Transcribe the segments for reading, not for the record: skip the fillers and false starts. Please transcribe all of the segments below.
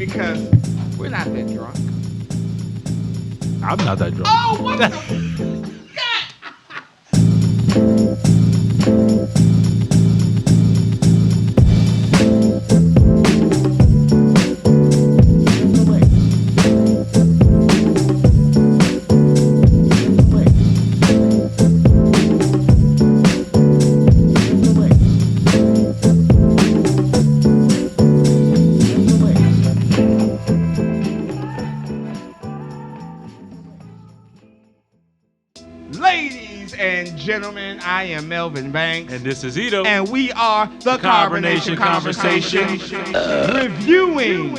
because we're not that drunk. I'm not that drunk. Oh, what the? Ladies and gentlemen, I am Melvin Banks. And this is Ito. And we are the Carbonation Conversation. Reviewing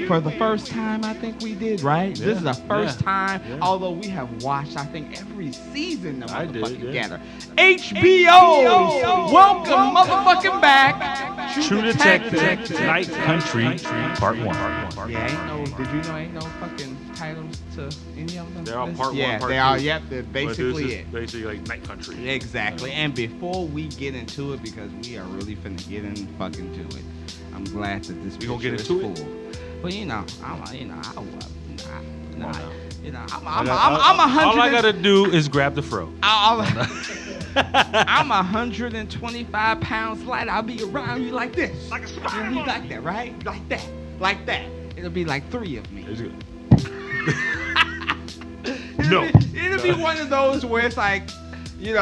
for the first time, I think we did, right? Yeah, This is the first time, yeah. although we have watched, I think, every season of I did, motherfucking yeah. Together. HBO! Welcome motherfucking back. True Detective, Night Country, Part 1. Yeah, did you know ain't no fucking titles to any of them? They're all Part 1, Yeah, Part they 2. are, yep, they're But basically this is it. basically like Night Country. Exactly. And before we get into it, because we are really finna get in fucking to it, I'm glad that this We gonna picture get is into it? full. But I'm a All I 100. gotta do is grab the fro. I'm 125 pounds light. I'll be around you like this, like a spider. Like that, right? Like that. It'll be like 3 of me. It's good. It'll be one of those where it's like, you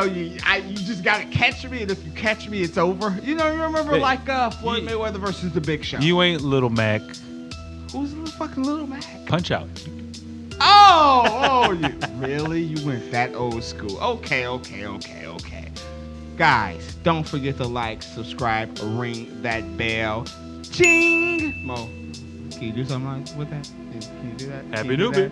just gotta catch me, and if you catch me, it's over. You remember Hey, like Floyd Mayweather versus The Big Show. You ain't Little Mac. Who's fucking Little Mac? Punch Out. Oh, you really? You went that old school. Okay. Guys, don't forget to like, subscribe, ring that bell. Ching! Mo, can you do something with that? Can you do that? Happy New Year.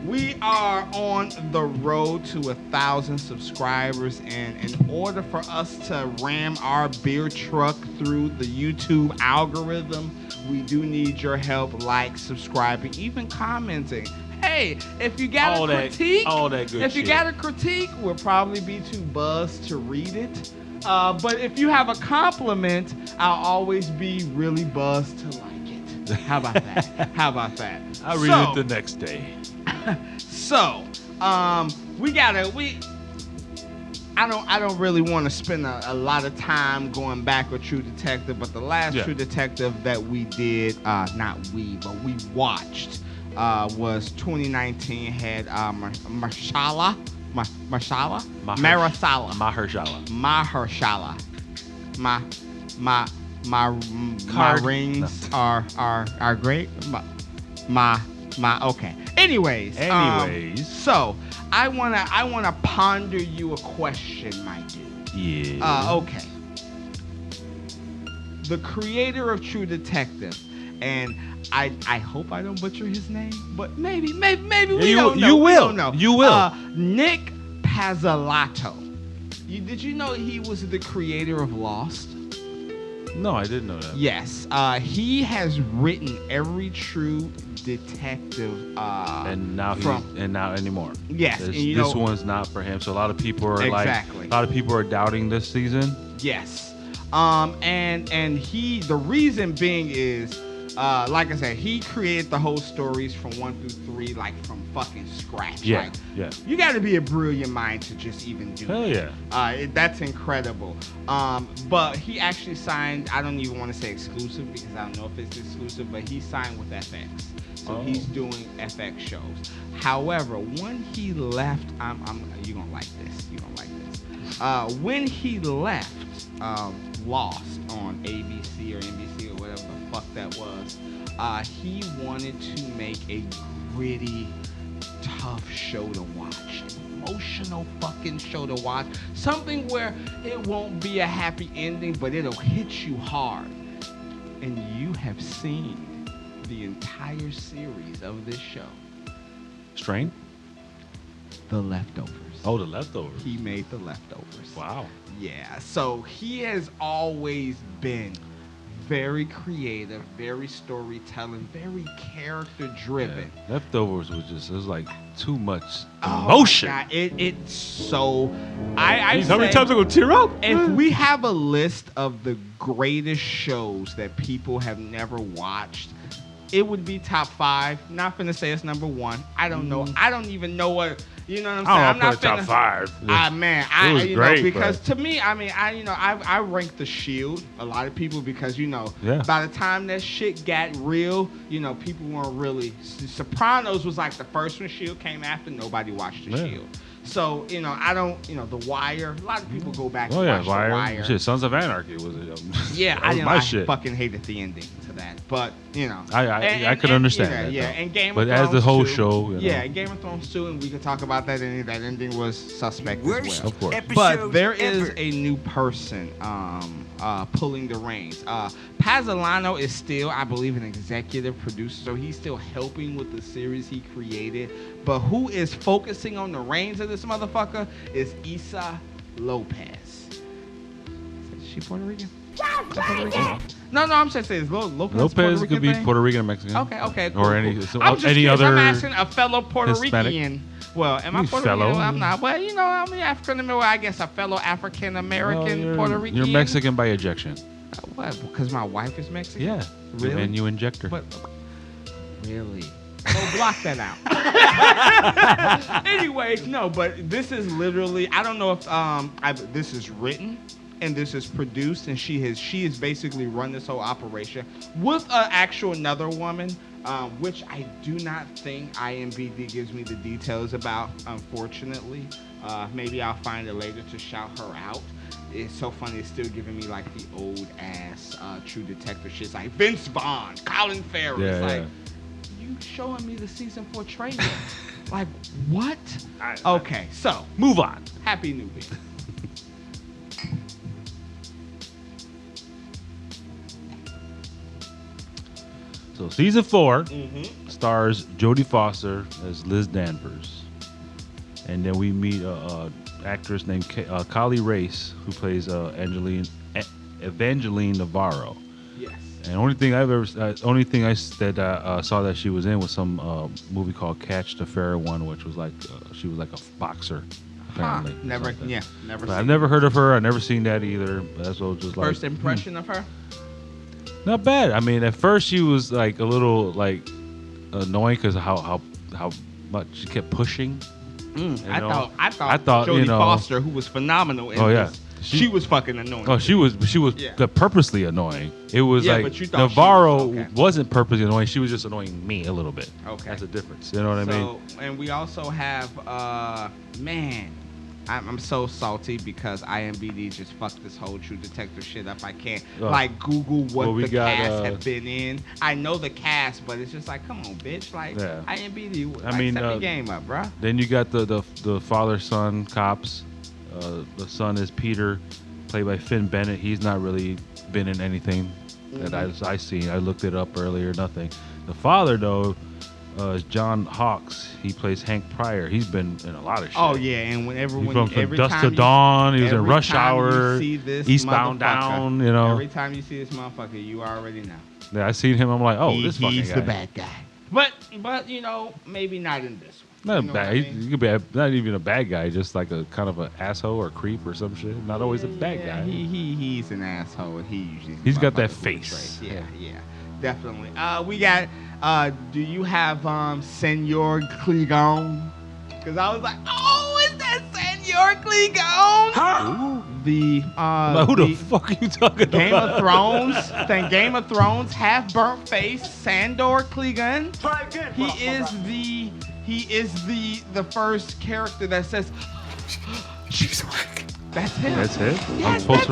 We are on the road to 1,000 subscribers, and in order for us to ram our beer truck through the YouTube algorithm, we do need your help, like, subscribing, even commenting. Hey, if you got a critique, we'll probably be too buzzed to read it. But if you have a compliment, I'll always be really buzzed to like it. How about that? I'll read it the next day. So, I don't really want to spend a lot of time going back with True Detective, but the last True Detective that we did, we watched, was 2019, had Mahershala. My rings are great. Okay. Anyways. So I wanna ponder you a question, my dude. Yeah. Okay. The creator of True Detective, and I hope I don't butcher his name, but maybe we don't know. You will. We don't know. You will. Nic Pizzolatto. Did you know he was the creator of Lost? No, I didn't know that. Yes. He has written every True Detective. And now not anymore. Yes. This one's not for him. So a lot of people are doubting this season. Yes. And the reason being is, like I said, he created the whole stories from 1 through 3, like from fucking scratch. Yeah. Like, Yeah. You got to be a brilliant mind to just even do Hell that. yeah. That's incredible. But he actually signed, I don't even want to say exclusive because I don't know if it's exclusive, but he signed with FX. So he's doing FX shows. However, when he left, you're going to like this. When he left Lost on ABC or NBC or whatever the fuck that was, he wanted to make a gritty, tough show to watch, emotional fucking show to watch, something where it won't be a happy ending, but it'll hit you hard. And you have seen the entire series of this show. Strain? The Leftovers. Oh, The Leftovers. He made The Leftovers. Wow. Yeah, so he has always been very creative, very storytelling, very character driven. Yeah. Leftovers was like too much emotion. Oh my God. It's so. How many times I'm gonna tear up? If we have a list of the greatest shows that people have never watched, it would be top 5. Not finna say it's number 1. I don't know. I don't even know what. You know what I'm saying? I'm not top 5. Man, it was great, because to me, I mean, I rank The Shield. A lot of people because by the time that shit got real, people weren't really. Sopranos was like the first one. Shield came after. Nobody watched The Shield. So, I don't, The Wire. A lot of people go back and watch The Wire. Shit, Sons of Anarchy was it? I fucking hated the ending to that. But, I could understand that. Yeah, and Game of Thrones. But as the whole show, Yeah, Game of Thrones too, and we can talk about that. And that ending was suspect as well. Of course. But there is a new person pulling the reins. Pizzolatto is still, I believe, an executive producer, so he's still helping with the series he created. But who is focusing on the reins of this motherfucker is Issa Lopez. Is she Puerto Rican? No, I'm just saying, is Lopez could be Puerto Rican or Mexican. Okay, cool. Or any other. I'm asking a fellow Puerto Hispanic. Rican. Well, am I Puerto Rican? I'm not. Well, I'm African American. I guess a fellow African American Puerto Rican. You're Mexican by ejection. What? Because my wife is Mexican? Yeah. Really? And you inject her. But, really? So block that out. Anyways, no, but this is literally, I don't know if this is written and this is produced, and she has basically run this whole operation with another woman, which I do not think IMBD gives me the details about, unfortunately. Maybe I'll find it later to shout her out. It's so funny, it's still giving me like the old ass True Detective shit. It's like Vince Vaughn, Colin Farrell. It's like, you showing me the season 4 trailer. Like, what? Okay, so move on. Happy New Year. So season 4 stars Jodie Foster as Liz Danvers, and then we meet a actress named Kali Race who plays Evangeline Navarro. Yes. And I saw that she was in was some movie called Catch the Fair One, which was like she was like a boxer. Apparently. Never. But I've never heard of her. I've never seen that either. That's what just like first impression of her. Not bad. I mean, at first she was like a little like annoying because how much she kept pushing. I thought Jodie Foster, who was phenomenal in this, she was fucking annoying. Oh, she was purposely annoying. It was like Navarro wasn't purposely annoying. She was just annoying me a little bit. Okay, that's a difference. You know what I mean? And we also have I'm so salty because IMBD just fucked this whole True Detective shit up. I can't Google what the cast have been in. I know the cast, but it's just like, come on, bitch. Like IMBD, set the game up, bro. Then you got the father-son cops. The son is Peter, played by Finn Bennett. He's not really been in anything that I seen. I looked it up earlier. Nothing. The father though. Is John Hawkes. He plays Hank Pryor. He's been in a lot of shit. Oh yeah, and every Dusk to Dawn, he was in Rush Hour, Eastbound Down. Every time you see this motherfucker, you already know. Yeah, I seen him. I'm like, this fucking guy. He's the bad guy. But maybe not in this one. Not bad. He could be not even a bad guy, just like a kind of an asshole or creep or some shit. Not always a bad guy. He's an asshole, and he's got that face. Yeah, definitely. We got. Do you have Senor Clegon? Because I was like, is that Senor Clegon? Huh? Who the fuck are you talking about? Game of Thrones, half burnt face, Sandor Clegon. He is the first character that says, she's awake. That's him. That's it? Yes, I'm supposed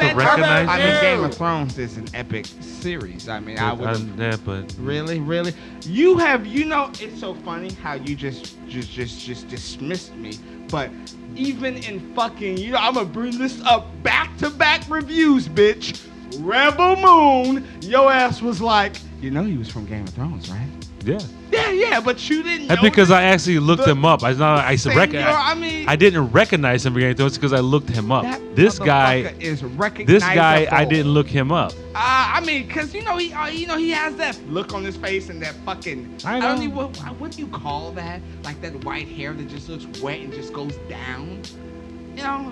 to recognize him? I mean, Game of Thrones is an epic series. I mean, I would. Yeah, but really, you have. It's so funny how you just dismissed me. But even in fucking, I'm gonna bring this up back-to-back reviews, bitch. Rebel Moon, your ass was like, he was from Game of Thrones, right? Yeah. Yeah, but you didn't know. That's because I actually looked him up. I didn't recognize him again. It's because I looked him up. This guy is recognizable. I didn't look him up. Because he has that look on his face and that fucking. I don't know what do you call that? Like that white hair that just looks wet and just goes down.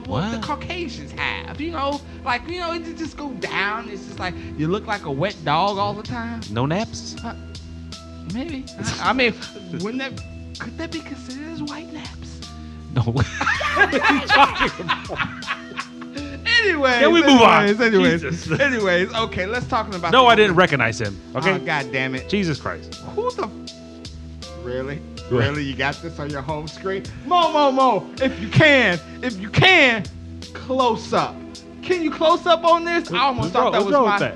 What the Caucasians have. It just go down. It's just like you look like a wet dog all the time. No naps. Maybe. I mean, could that be considered as white naps? No. What are you talking about? Anyways, Can we move on? Anyways, okay, let's talk about. No, I didn't recognize him. Okay. Oh, God damn it. Jesus Christ. Who the? Really? Really? You got this on your home screen? Mo, if you can, close up. Can you close up on this? I almost thought that was my.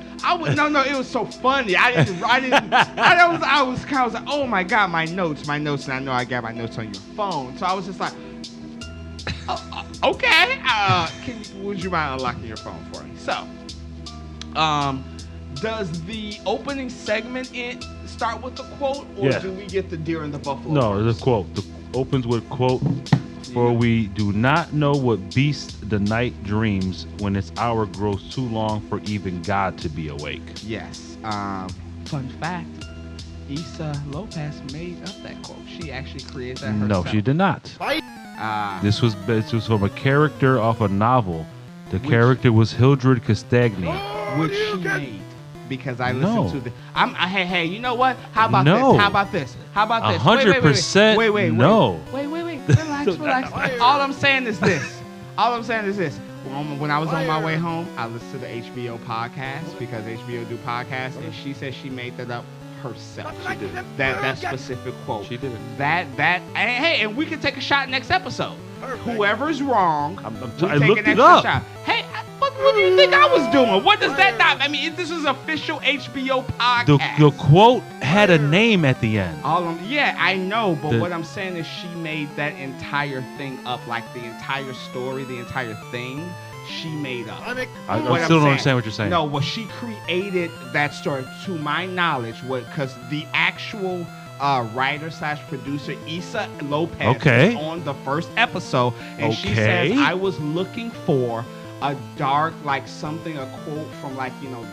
No, it was so funny. I was kind of like, oh my God, my notes, and I know I got my notes on your phone, so I was just like, okay. Would you mind unlocking your phone for me? So, does the opening segment start with the quote, or do we get the deer and the buffalo? No, the quote. The opens with quote. For we do not know what beast the night dreams when its hour grows too long for even God to be awake. Yes. Fun fact, Issa Lopez made up that quote. She actually created that herself. No, she did not. This was from a character off a novel. The character was Hildred Castagni. Which she made. Because I listened to the. Hey, you know what? How about this? 100% wait. No. Wait. Relax. All I'm saying is this. When I was on my way home, I listened to the HBO podcast because HBO do podcasts, and she said she made that up herself. She did. That specific quote. She did. And we can take a shot next episode. Whoever's wrong, I looked it up. Shot. Hey, what do you think I was doing? What does that not? I mean, this is official HBO podcast. The quote had a name at the end. I know, but what I'm saying is she made that entire thing up, like the entire story, the entire thing. She made up. I still don't understand what you're saying. No, well, she created that story, to my knowledge, because the actual writer/producer Issa Lopez was on the first episode, and she says, I was looking for a dark, like something, a quote from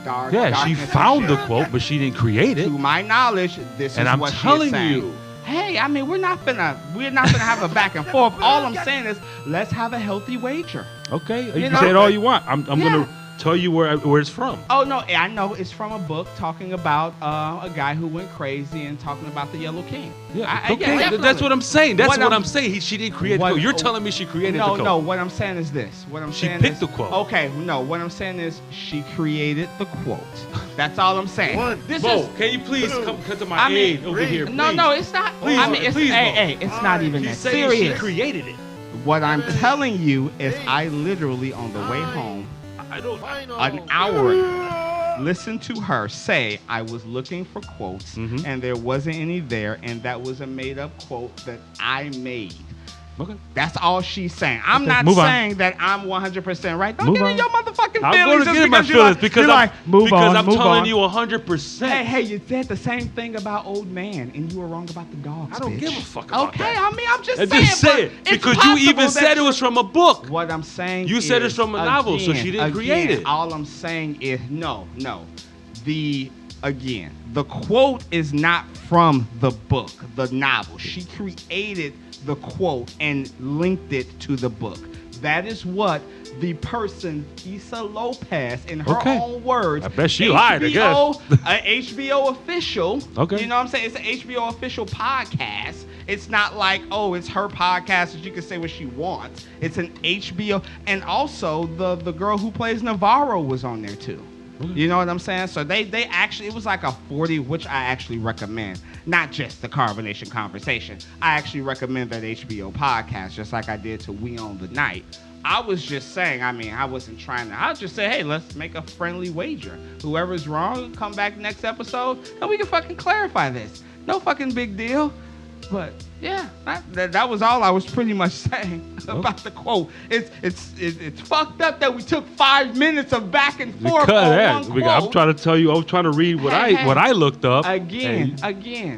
dark. Yeah, she found the quote, but she didn't create it. To my knowledge, this is what she is saying. You. Hey, I mean, we're not gonna have a back and forth. All I'm saying is, let's have a healthy wager. Okay, you can say it all you want. I'm gonna tell you where it's from. Oh no, I know it's from a book talking about a guy who went crazy and talking about the Yellow King. Yeah, that's what I'm saying. That's what I'm saying. She didn't create the quote. You're telling me she created the quote. No, what I'm saying is this. She picked the quote. Okay, no, what I'm saying is she created the quote. That's all I'm saying. Can you please come to my aid over here? Please. No, it's not. Please, it's not even that serious. She created it. What I'm telling you is I literally, on the way home, an hour ago, listened to her say I was looking for quotes and there wasn't any there, and that was a made-up quote that I made. Okay. That's all she's saying. I'm not saying that I'm 100% right. Don't get in your motherfucking feelings. I'm going to get in my feelings because I'm telling you 100%. Hey, you said the same thing about Old Man, and you were wrong about the dogs. I don't give a fuck about that. Okay, I mean, I'm just saying. Just say it because you even said it was from a book. What I'm saying you said it's from a novel, so she didn't create it. All I'm saying is no. The quote is not from the book, the novel. She created the quote and linked it to the book. That is what the person, Issa Lopez, in her own words. I bet she lied, I guess. HBO official. Okay. You know what I'm saying? It's an HBO official podcast. It's not like, it's her podcast that she can say what she wants. It's an HBO. And also, the girl who plays Navarro was on there, too. You know what I'm saying? So they actually, it was like a 40, which I actually recommend. Not just the Carbonation Conversation. I actually recommend that HBO podcast, just like I did to We Own the Night. I was just saying, I wasn't trying to. I just say, hey, let's make a friendly wager. Whoever's wrong, come back next episode, and we can fucking clarify this. No fucking big deal. But yeah, that was all I was pretty much saying about the quote. It's fucked up that we took 5 minutes of back and forth on one quote. I'm trying to tell you, I was trying to read what I looked up. Again.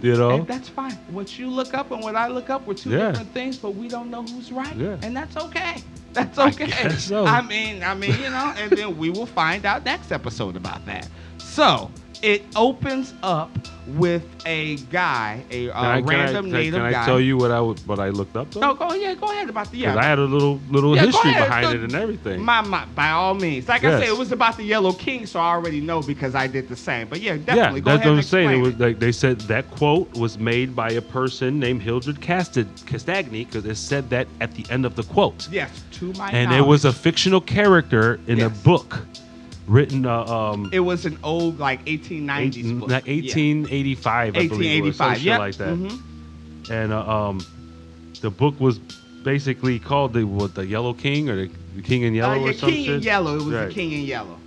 You know, and that's fine. What you look up and what I look up were two different things, but we don't know who's right, and that's okay. That's okay. I guess so. I mean, and then we will find out next episode about that. So, It opens up with a guy, random native guy. Can I tell you what I looked up though? No, go ahead about the Because I had a little history behind it and everything. By all means, like I said, it was about the Yellow King, so I already know because I did the same. But yeah, definitely. Go ahead and explain. That's what I'm saying. It was like they said that quote was made by a person named Hildred Castagni because it said that at the end of the quote. Yes, to my and knowledge. It was a fictional character in a book. Written, it was an old 1890s book. 1885, I believe it was, some shit like that. Mm-hmm. And the book was basically called the Yellow King or the King in Yellow or something. King in Yellow. It was the King in Yellow.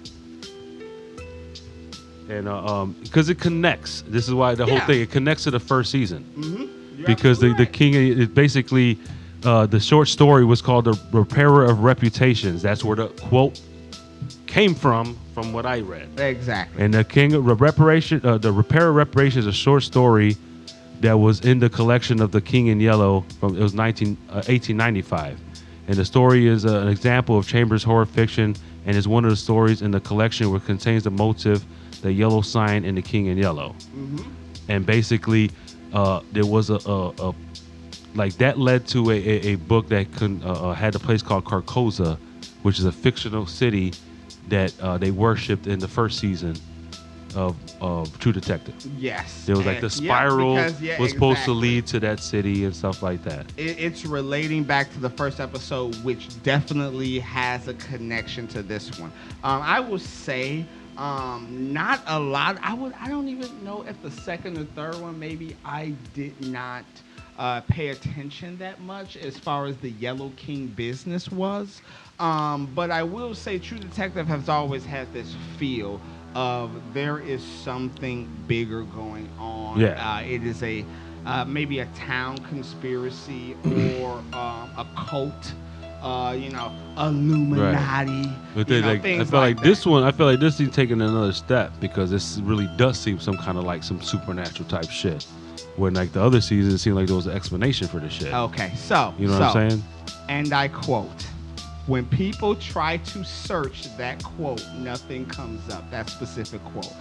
And because it connects. This is why the whole thing it connects to the first season. Mm-hmm. Because the King is basically the short story was called The Repairer of Reputations. That's where the quote came from what I read. Exactly. And the King of Reparation, the Repairer of Reparations, is a short story that was in the collection of The King in Yellow from 1895. And the story is an example of Chambers' horror fiction and is one of the stories in the collection which contains the motive, the yellow sign in The King in Yellow. Mm-hmm. And basically, there was a like that led to a book that had a place called Carcosa, which is a fictional city that they worshipped in the first season of True Detective. Yes. There was like the spiral was supposed to lead to that city and stuff like that. It's relating back to the first episode, which definitely has a connection to this one. I will say not a lot. I don't even know if the second or third one, maybe I did not pay attention that much as far as the Yellow King business was. But I will say True Detective has always had this feel of there is something bigger going on. Yeah. It is maybe a town conspiracy or a cult. Illuminati. Right. But I feel like this is taking another step because this really does seem some kind of like some supernatural type shit. When like the other seasons, it seemed like there was an explanation for this shit. Okay, so you know what I'm saying? And I quote: "When people try to search that quote, nothing comes up." That specific quote.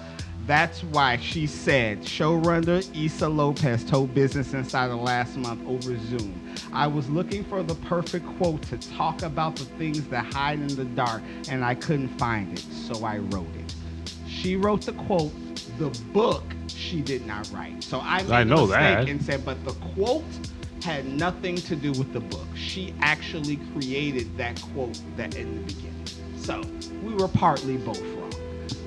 That's why she said, showrunner Issa Lopez told Business Insider last month over Zoom, "I was looking for the perfect quote to talk about the things that hide in the dark, and I couldn't find it, so I wrote it." She wrote the quote. The book she did not write. So I made a mistake and said, but the quote had nothing to do with the book. She actually created that quote that in the beginning. So we were partly both wrong.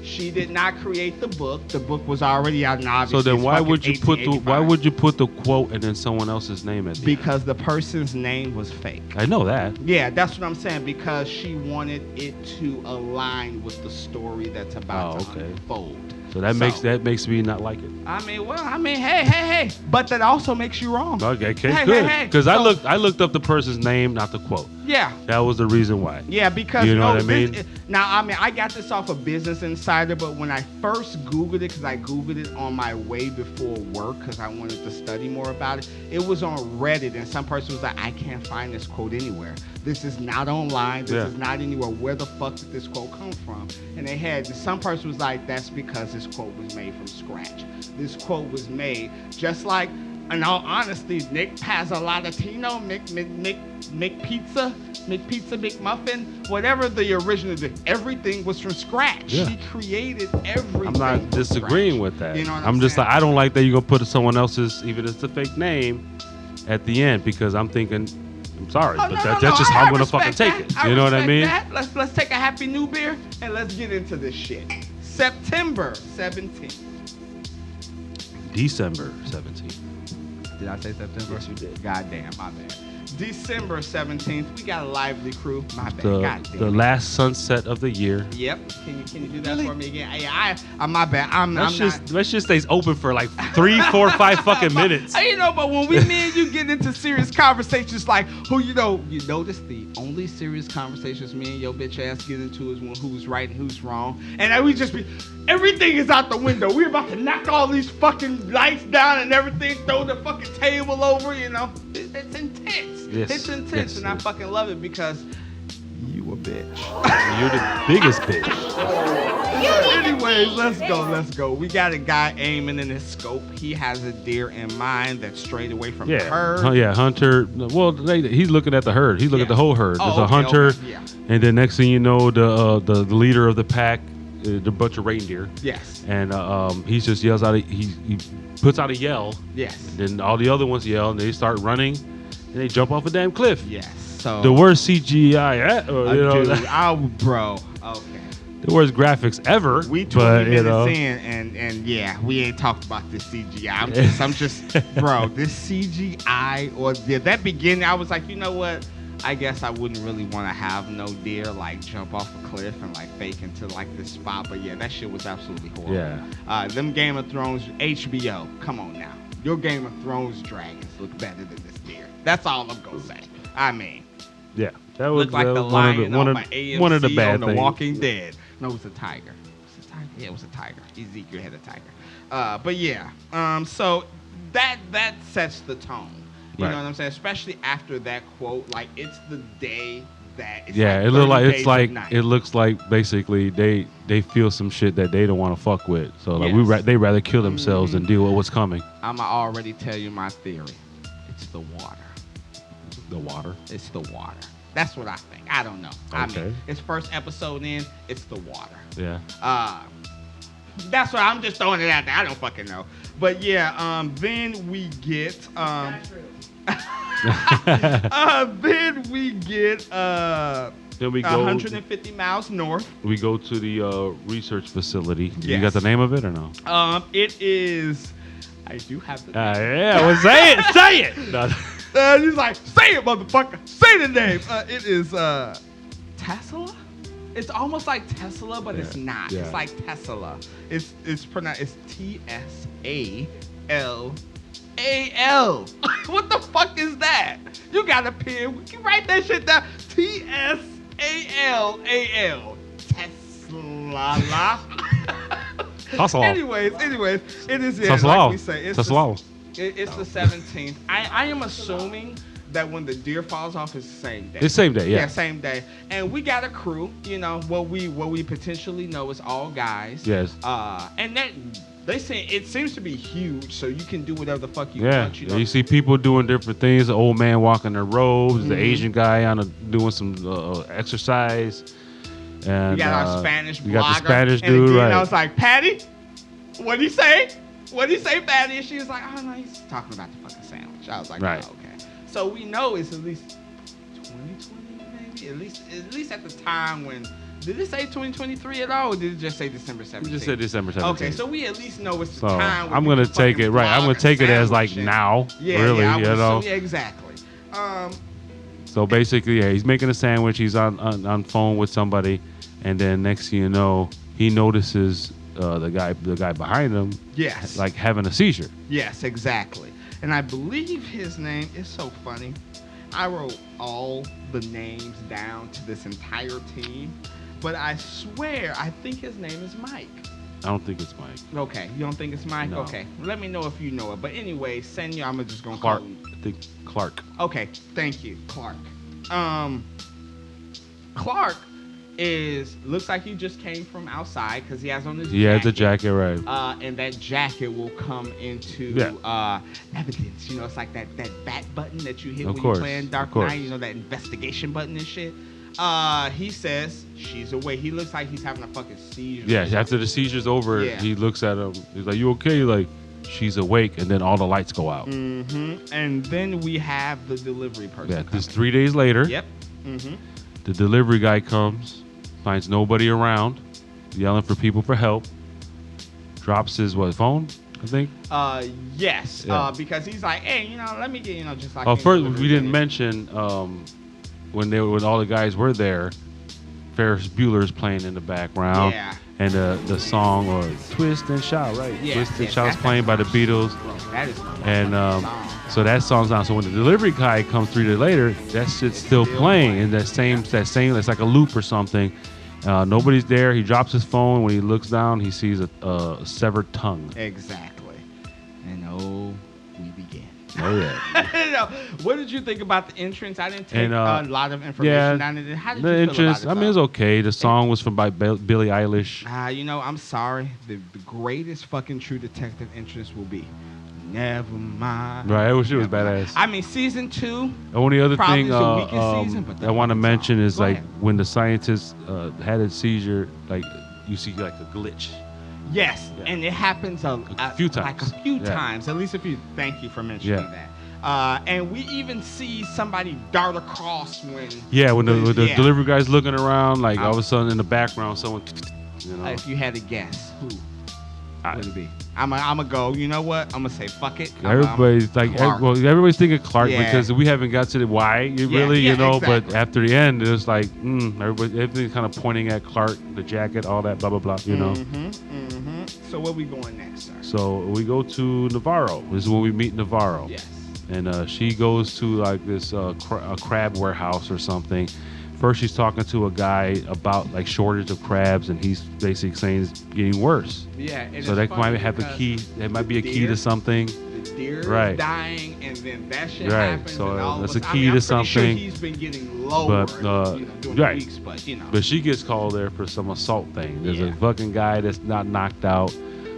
She did not create the book. The book was already out, and obviously. So then, why would you put the quote and then someone else's name at the end? Because the person's name was fake. I know that. Yeah, that's what I'm saying. Because she wanted it to align with the story that's about to unfold. So that makes me not like it. Hey. But that also makes you wrong. Okay, good. Because I looked up the person's name, not the quote. Yeah. That was the reason why. Yeah, because you know what I mean? I got this off of Business Insider, but when I first Googled it, because I Googled it on my way before work, because I wanted to study more about it, it was on Reddit, and some person was like, I can't find this quote anywhere. This is not online. This is not anywhere. Where the fuck did this quote come from? And some person was like, that's because this quote was made from scratch. This quote was made just like, in all honesty, Nic Pizzolatto, Nic Pizza, McMuffin, whatever the original, everything was from scratch. Yeah. She created everything. I'm not disagreeing with that. You know what I'm just like, I don't like that you're gonna put someone else's, even if it's a fake name, at the end, because I'm thinking, I'm sorry, that's just how I'm gonna fucking take it. You know what I mean? Let's take a Happy New Beer and let's get into this shit. September 17th. December 17th. Did I say September? Yes, you did. Goddamn, my bad. December 17th, we got a lively crew. My bad. The last sunset of the year. Yep. Can you do that for me again? Yeah, I'm my bad. Let's just stay open for like 3, 4, 5 fucking minutes. But when me and you get into serious conversations, like you notice the only serious conversations me and your bitch ass get into is who's right and who's wrong, and then we just be. Everything is out the window. We're about to knock all these fucking lights down and everything, throw the fucking table over, It's intense. Yes. It's intense, and I fucking love it because you were bitch. You're the biggest bitch. Anyways, let's go. We got a guy aiming in his scope. He has a deer in mind that's strayed away from the herd. Yeah, hunter. Well, he's looking at the herd. He's looking at the whole herd. There's a hunter, and then next thing you know, the leader of the pack, the bunch of reindeer. Yes. And he just yells out. He puts out a yell. Yes. And then all the other ones yell, and they start running, and they jump off a damn cliff. Yes. So the worst CGI, bro. Okay. The worst graphics ever. We 20 minutes in, and yeah, we ain't talked about this CGI. I'm just, bro. This CGI or that beginning, I was like, you know what? I guess I wouldn't really want to have no deer like jump off a cliff and like fake into like this spot. But yeah, that shit was absolutely horrible. Yeah. Them Game of Thrones HBO. Come on now, your Game of Thrones dragons look better than this deer. That's all I'm gonna say. I mean, yeah, that was like the lion one of the bad on The things. Walking Dead. No, it was a tiger. Was it a tiger? Yeah, it was a tiger. Ezekiel had a tiger. But yeah, so that sets the tone. You know what I'm saying? Especially after that quote, like it's the day that. It's it looks like basically they feel some shit that they don't want to fuck with. So like they rather kill themselves than deal with what's coming. I'ma already tell you my theory. It's the water. The water. It's the water. That's what I think. I don't know. Okay. I mean, it's first episode in. It's the water. Yeah. That's what I'm just throwing it out there. I don't fucking know. But yeah. Then we get. Then we go 150 miles north. We go to the research facility. Yes. You got the name of it or no? It is. I do have the name. Yeah, well, say it. Say it. No. He's like, say it, motherfucker. Say the name. It is Tesla. It's almost like Tesla, but it's not. Yeah. It's like Tesla. It's pronounced. It's TSALAL. What the fuck is that? You got a pen? You write that shit down. TSALAL. Tesla. Anyways, it is like we say. It's the 17th. I am assuming that when the deer falls off, it's the same day. It's same day, yeah. Yeah, same day. And we got a crew. You know what we potentially know is all guys. Yes. And that they say it seems to be huge, so you can do whatever the fuck you want. You know? You see people doing different things. The old man walking their robes. The Asian guy doing some exercise. And we got our Spanish blogger. We got the Spanish and dude, right? I was like, Patty, what'd he say? What'd he say, Patty? And she was like, oh no, he's talking about the fucking sandwich. I was like, right. Oh, okay. So we know it's at least 2020, maybe. At least at the time when. Did it say 2023 at all, or did it just say December 17th? It just said December 17th. Okay, so we at least know it's the time. I'm gonna take it right. I'm gonna take it as like now. Yeah, really, yeah, you know. So, yeah, exactly. So basically, yeah, he's making a sandwich. He's on phone with somebody, and then next thing you know, he notices the guy behind him. Yes. Like having a seizure. Yes, exactly. And I believe his name is so funny. I wrote all the names down to this entire team, but I swear I think his name is Mike. I don't think it's Mike. Okay, you don't think it's Mike? No. Okay, let me know if you know it. But anyway, Senya, I'm just gonna Clark. call him. I think Clark. Okay, thank you, Clark. Clark looks like he just came from outside because he has on his jacket. He has the jacket, right? And that jacket will come into evidence. You know, it's like that bat button that you hit when you're playing Dark Knight. You know, that investigation button and shit. He says she's away. He looks like he's having a fucking seizure. Yeah, after the seizure's over, he looks at him. He's like, "You okay?" Like, she's awake, and then all the lights go out. Mm-hmm. And then we have the delivery person. Yeah, this 3 days later. Yep. Mm-hmm. The delivery guy comes, finds nobody around, yelling for people for help. Drops his phone, I think. Yes. Yeah. Because he's like, hey, let me get, just like. First, we didn't mention when all the guys were there, Ferris Bueller's playing in the background. Yeah. And the song or Twist and Shout, right? Yeah, Twist and Shout's playing by the Beatles. That is so that song's on. So when the delivery guy comes 3 days later, that shit's still playing in that same it's like a loop or something. Nobody's there. He drops his phone. When he looks down, he sees a severed tongue. Exactly. And we begin. Oh yeah. What did you think about the entrance? I didn't take And, a lot of information on it. How did you feel entrance, about it? I mean, it's okay. The song was from by Billie Eilish. I'm sorry. The greatest fucking True Detective entrance will be Never Mind. Right, she was badass. I mean, season 2. The only other thing season, but I want to mention is Go like ahead. when the scientist had a seizure, like you see like a glitch. Yes, Yeah. and it happens a few times. Like a few Yeah. times, at least a few. Thank you for mentioning that. And we even see somebody dart across when. Yeah, when the yeah. delivery guy's looking around, like all of a sudden in the background, someone, you know. If you had to guess, who would it be? I'm gonna go. You know what? I'm gonna say fuck it. Everybody's like, everybody's thinking Clark because we haven't got to the why, you know. Exactly. But after the end, it's like, everything's kind of pointing at Clark, the jacket, all that, blah blah blah, you know. So where we going next, sir? So we go to Navarro. This is when we meet Navarro. Yes. And she goes to like this a crab warehouse or something. First, she's talking to a guy about like shortage of crabs, and he's basically saying it's getting worse. Yeah. So that might have a key. That might be a key to something. The deer is dying, and then that shit happens. So and all that's of a key to something. Sure he's been getting lower, during the weeks, but you know. But she gets called there for some assault thing. There's a fucking guy that's not knocked out.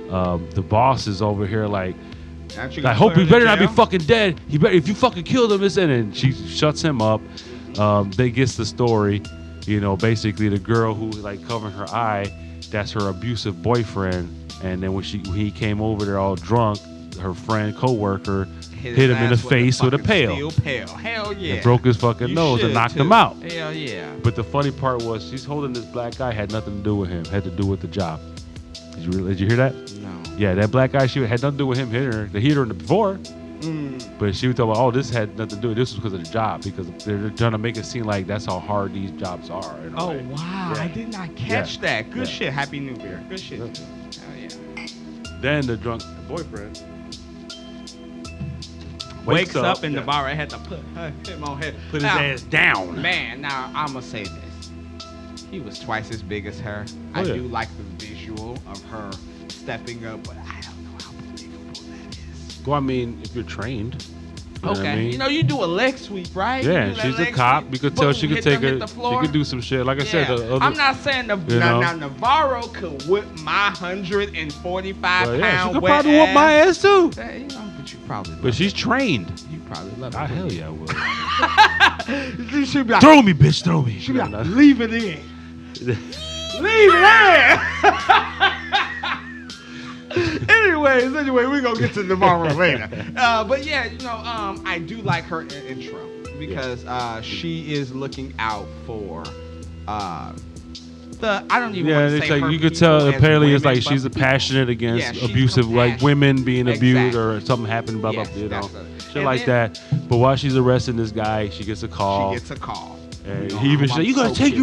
The boss is over here like. I hope he better not be fucking dead. He better, if you fucking killed him, and she shuts him up. They gets the story, you know, basically the girl who like covering her eye, that's her abusive boyfriend. And then when he came over there all drunk, her friend, co-worker, hit him in the face with a pail. Hell yeah. And broke his fucking nose and knocked him out. Hell yeah. But the funny part was she's holding this black guy, had nothing to do with him, had to do with the job. Did you hear that? No. Yeah, that black guy, she had nothing to do with him hitting her. They hit her in the before. But she was talking about, this had nothing to do with this was because of the job, because they're trying to make it seem like that's how hard these jobs are. Wow. Yeah. I did not catch that. Good shit. Happy New Year. Good shit. Yeah. Hell yeah. Then the drunk boyfriend wakes up and Navarro had to put him on head. Put his ass down. Man, now I'm going to say this. He was twice as big as her. I do like the visual of her stepping up, but I don't know how believable that is. Well, I mean, if you're trained. You know what I mean? You know, you do a leg sweep, right? Yeah, she's a cop. You could tell she could take it. She could do some shit. Like I said, I'm not saying Navarro could whip my 145 pound she could wet probably whip my ass too. You know, but you probably. But she's trained. You probably love it. Hell yeah, I would. She'd be like, throw me, bitch, throw me. She'd be like, leave it in. Leave it in. Anyway, we're going to get to Navarro later. But yeah, you know, I do like her intro because she is looking out for I don't even want to say like her you could people tell as apparently it's women, like she's but passionate against she's abusive, like women being abused or something happened, blah, Yes, blah, you know. Shit and like that. But while she's arresting this guy, she gets a call. And he even said, you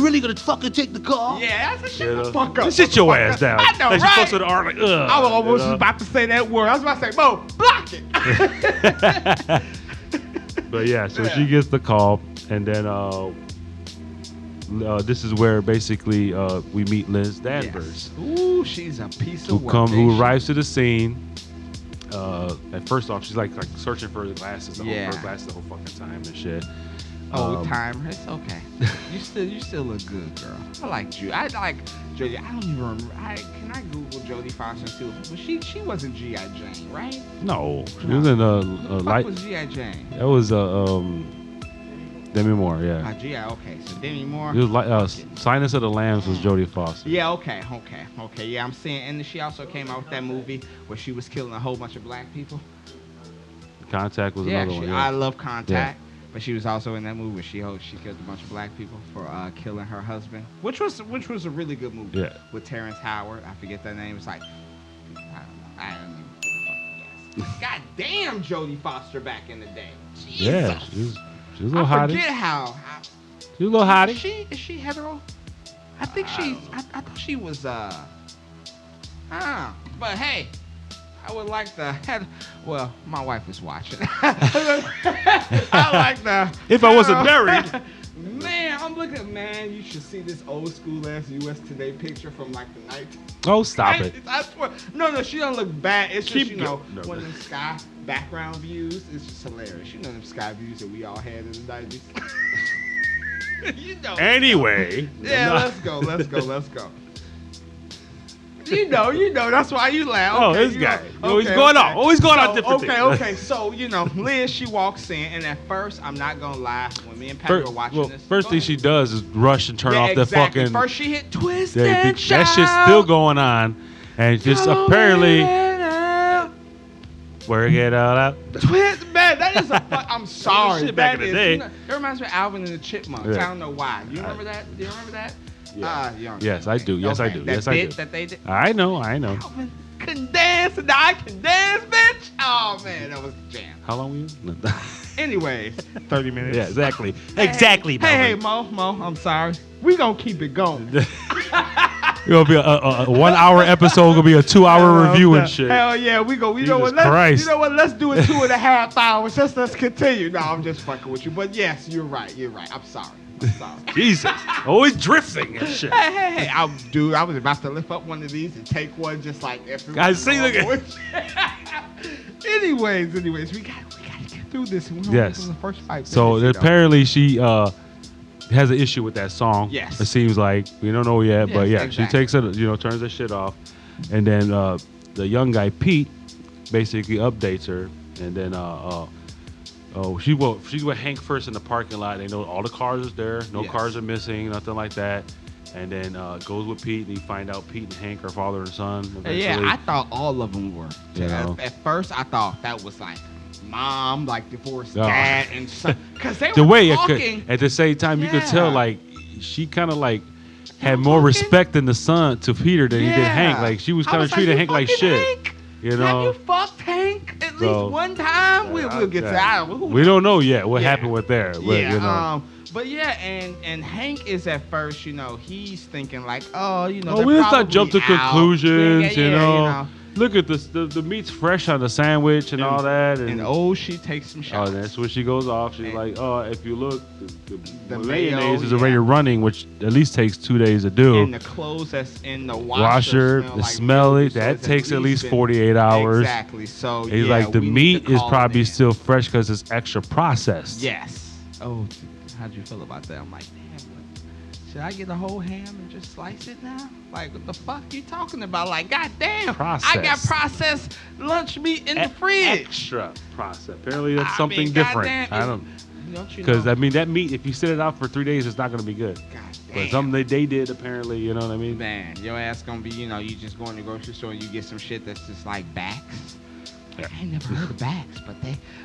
really gonna fucking take the call? Yeah, I said, shut the fuck up. Sit your ass down. I know, like right? She fucks with the arm like, ugh. I was almost about to say that word. I was about to say, Mo, block it. But yeah, so she gets the call, and then this is where basically we meet Liz Danvers. Yes. Ooh, she's a piece of work. Who arrives to the scene. And first off, she's like searching for the glasses, the whole fucking time and shit. Time. It's okay. You still look good, girl. I like you. I like Jodie. I don't even remember. Can I Google Jodie Foster too? But she wasn't G.I. Jane, right? No, she was in a light. What was G.I. Jane? That was Demi Moore, yeah. G.I. Okay, so Demi Moore. It was like Silence of the Lambs was Jodie Foster. Yeah, okay. Yeah, I'm seeing, and she also came out with that movie where she was killing a whole bunch of black people. Contact was another one. Yeah. I love Contact. But she was also in that movie where she killed a bunch of black people for killing her husband, which was a really good movie. Yeah. With Terrence Howard. I forget that name. It's like, I don't even fucking guess. God damn, Jodie Foster back in the day. Jesus. Yeah, she was a little hottie. I forget how. She was a little hottie. Is she hetero? I think I thought she was. But hey. I would like the head. Well, my wife is watching. I like the. If I wasn't married. Man, I'm I'm looking at, man, you should see this old school ass US Today picture from like the 19. Oh, stop it. I swear. No, she don't look bad. It's just, Keep one of them sky background views. It's just hilarious. You know them sky views that we all had in the 90s. Anyway. Yeah, let's go. You know, that's why you laugh. Okay, this guy. Always going on different things. Okay. So, Liz, she walks in, and at first, I'm not going to lie, when me and Patty were watching this. First thing she does is rush and turn off the fucking... First, she hit twist and shout. That shit's still going on, and just apparently... Work it all out. Twist, man, that is I'm sorry. Shit back in the day. It reminds me of Alvin and the Chipmunks. Yeah. I don't know why. Do you remember that? Yeah. Yes, I do. Yes, I do. That bit that they did. I know. Alvin couldn't dance, and I can dance, bitch. Oh, man, that was the jam. How long were you? Anyways, 30 minutes. Yeah, exactly. Exactly. Hey, Mo, I'm sorry. We gonna keep it going. It'll be a 1 hour episode. Gonna be a 2 hour review and shit. Hell yeah, we go. You know what? Let's do it 2.5 hours. Let's continue. No, I'm just fucking with you. But yes, you're right. I'm sorry. Jesus, always drifting and shit. Hey, I was about to lift up one of these and take one just like everyone. Guys, see, look Anyways, we gotta get through this. Yes. The first 5 minutes, so apparently she has an issue with that song. Yes. It seems like we don't know yet, but yeah, exactly. she takes it, turns that shit off, and then the young guy Pete basically updates her, and then she with Hank first in the parking lot. They know all the cars is there, no cars are missing, nothing like that. And then goes with Pete, and you find out Pete and Hank are father and son. Eventually. Yeah, I thought all of them were. At first, I thought that was like mom, like divorced dad and son, because they were talking. At the same time, you could tell like she kind of like had more respect than the son to Peter than he did Hank. Like she was kind of treating Hank like shit. Hank? Have you fucked Hank at least one time? We'll get to that. We don't know yet what happened with there. But, But yeah, and Hank is at first, he's thinking like, we just not jump to conclusions, Look at this, the meat's fresh on the sandwich and all that. And she takes some shots. Oh, that's when she goes off. She's like, if you look, the mayonnaise is already running, which at least takes 2 days to do. And the clothes that's in the washer smell it, that takes at least 48 hours. Exactly. So he's like, the meat is probably still fresh because it's extra processed. Yes. Oh, how'd you feel about that? I'm like, damn, should I get a whole ham and just slice it now? Like, what the fuck you talking about? Like, goddamn, I got processed lunch meat in the fridge. Extra processed. Apparently, that's something different. I don't. Because that meat, if you sit it out for 3 days, it's not gonna be good. But something they did apparently, you know what I mean? Man, your ass gonna be, you just go in the grocery store and you get some shit that's just like backs. Yeah. I ain't never heard of backs,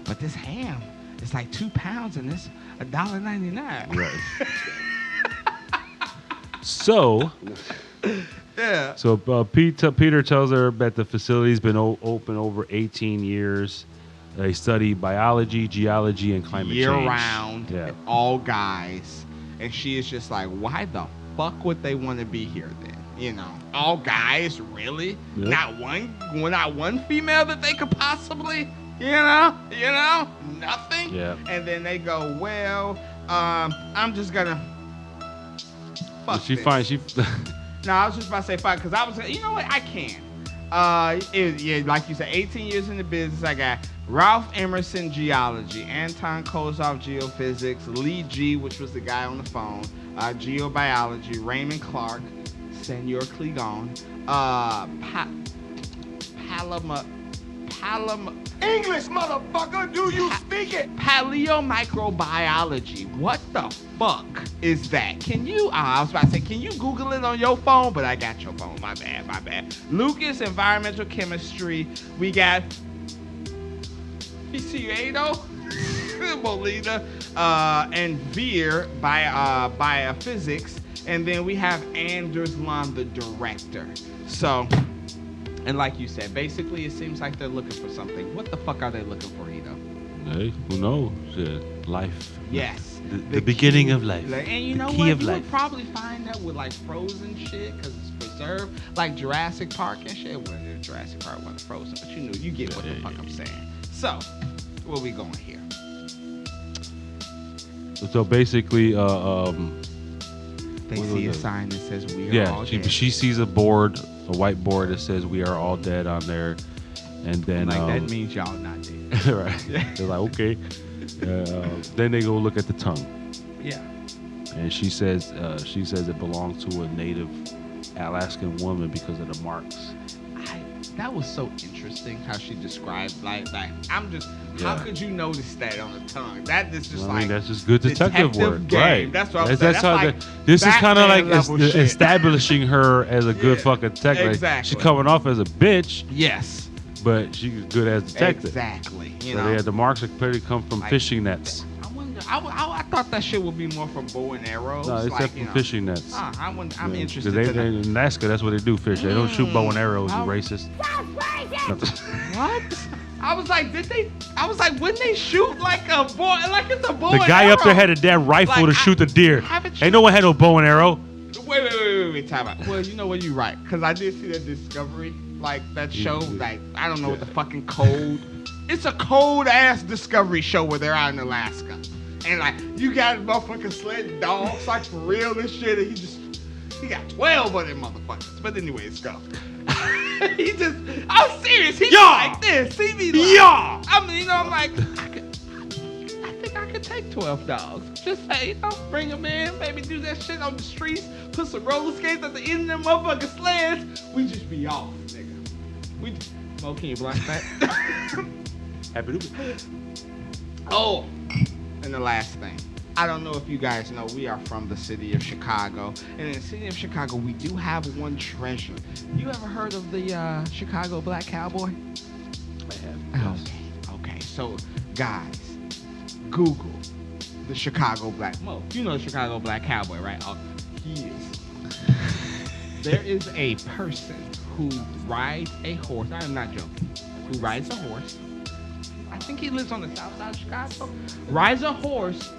but this ham, it's like 2 pounds and it's $1.99. Right. So, yeah. So Peter tells her that the facility's been open over 18 years. They study biology, geology, and climate change. Year-round, all guys. And she is just like, why the fuck would they want to be here then? All guys, really? Yep. Not one female that they could possibly, nothing? Yeah. And then they go, well, I'm just gonna... She fine. No, I was just about to say fine because I was, you know what? I can. Like you said, 18 years in the business. I got Ralph Emerson, geology, Anton Kozov, geophysics, Lee G, which was the guy on the phone, geobiology, Raymond Clark, Senor Clegon, English, motherfucker, do you speak it? Paleomicrobiology. What the fuck is that? I was about to say, can you Google it on your phone? But I got your phone. My bad. Lucas, environmental chemistry. We got Pizzolatto, Molina, and Veer, biophysics. And then we have Anders Lund, the director. So... And like you said, basically it seems like they're looking for something. What the fuck are they looking for, Ito? Hey, who knows? Life. Yes. The beginning of life. And you know what? You would probably find that with like frozen shit because it's preserved. Like Jurassic Park and shit. Well, Jurassic Park wasn't frozen, but you get what the fuck I'm saying. So, where we going here? So basically, They see a sign that says "We are Yeah, all dead." she sees a board, a white board that says "We are all dead" on there, and then that means y'all not dead. right? They're like, okay. Then they go look at the tongue. Yeah. And she says it belonged to a native Alaskan woman because of the marks. That was so interesting how she described like I'm just how could you notice that on the tongue? That is just that's just good detective work, game. Right? That's what I'm saying. That's how like this is kind of like shit. establishing her as a good fucking detective. Exactly. She's coming off as a bitch. Yes. But she's good as a detective. Exactly. You so know, the marks are clearly come from fishing nets. I thought that shit would be more from bow and arrows. No, it's from fishing nets. I'm interested. Because in Alaska, that's what they do, fish. They don't shoot bow and arrows, you racist. What? I was like, wouldn't they shoot like a boy, like it's a bow The and guy arrow? up there had a damn rifle to shoot the deer. Ain't no one had no bow and arrow. Wait, time out. Well, you know what, you're right. Because I did see that Discovery, like that show, like, I don't know what the fucking code. It's a cold-ass Discovery show where they're out in Alaska. And, like, you got motherfucking sled dogs, like, for real and shit, and he got 12 of them motherfuckers. But anyways, go. I'm serious. He's like this. He be like, I mean, you know, I'm like, I think I could take 12 dogs. Just say, bring them in, maybe do that shit on the streets, put some roller skates at the end of them motherfucking sleds. We just be off, nigga. Mo, can you block that? Happy to be. Oh, and the last thing. I don't know if you guys know, we are from the city of Chicago. And in the city of Chicago, we do have one treasure. You ever heard of the Chicago Black Cowboy? I have. Okay. So, guys, Google the Chicago Black... Mo, you know the Chicago Black Cowboy, right? He is. There is a person who rides a horse. I am not joking. Who rides a horse. I think he lives on the south side of Chicago. Rides a horse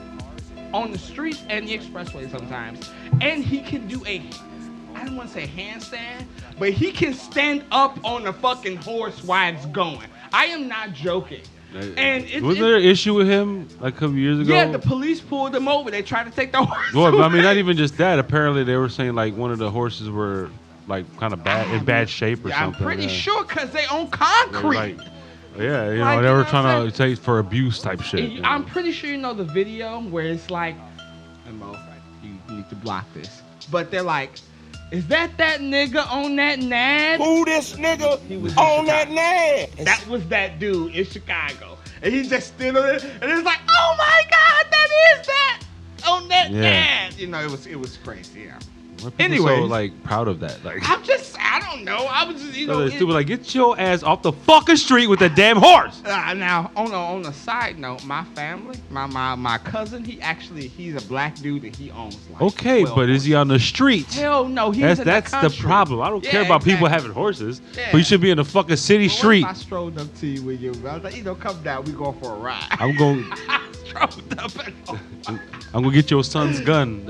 on the streets and the expressway sometimes. And he can do I don't want to say handstand, but he can stand up on the fucking horse while it's going. I am not joking. And wasn't there an issue with him like a couple years ago? Yeah, the police pulled him over. They tried to take the horse. Well, I mean, not even just that. Apparently, they were saying like one of the horses were like kind of in bad shape or something. I'm pretty sure because they own concrete. Yeah, you know, they were trying to take for abuse type shit. I'm pretty sure you know the video where it's like, Mo, you need to block this. But they're like, is that nigga on that nad? Who this nigga on that nad? That was that dude in Chicago. And he just stood on it, and it's like, oh my God, that is that on that nad. You know, it was crazy, yeah. Anyway, so like proud of that. Like I don't know. I was just, stupid. Like, get your ass off the fucking street with the damn horse. Now, on a side note, my family, my cousin, he's a black dude and he owns like. Okay, but is he on the street? Hell no, that's the problem. I don't care about people having horses, but you should be in the fucking city street. I strolled up to you with you, I was like, come down, we go for a ride. I'm going. I strolled up I'm gonna get your son's gun.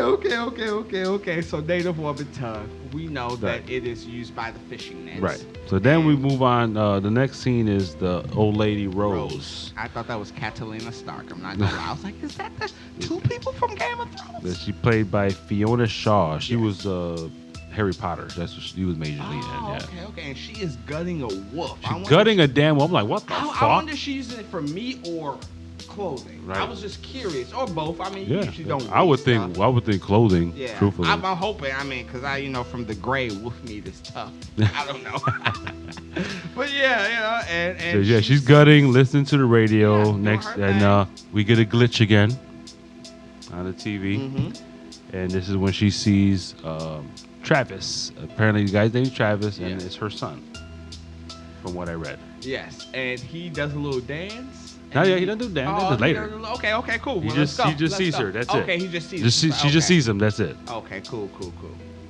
Okay. So native woman tongue. We know that it is used by the fishing nets. Right. So then we move on. The next scene is the old lady Rose. I thought that was Catalina Stark. I'm not gonna lie. I was like, is that the two people from Game of Thrones? She played by Fiona Shaw. She was Harry Potter. That's what she was majorly in. Yeah. Okay. And she is gutting a wolf. She's gutting a damn wolf. I'm like, what the fuck? I wonder if she's using it for meat or clothing. Right. I was just curious, or both. I mean, you usually don't. I would think clothing. Yeah. Truthfully, I'm hoping. I mean, because from the gray, wolf meat is tough. I don't know. But yeah, and so, she's gutting. Listening to the radio next, and we get a glitch again on the TV, and this is when she sees Travis. Apparently, the guy's name's Travis, and it's her son. From what I read. Yes, and he does a little dance. No, he doesn't do dance. That's later. Okay, cool. He just sees her. That's it. Okay, he just sees her. She just sees him. That's it. Okay, cool.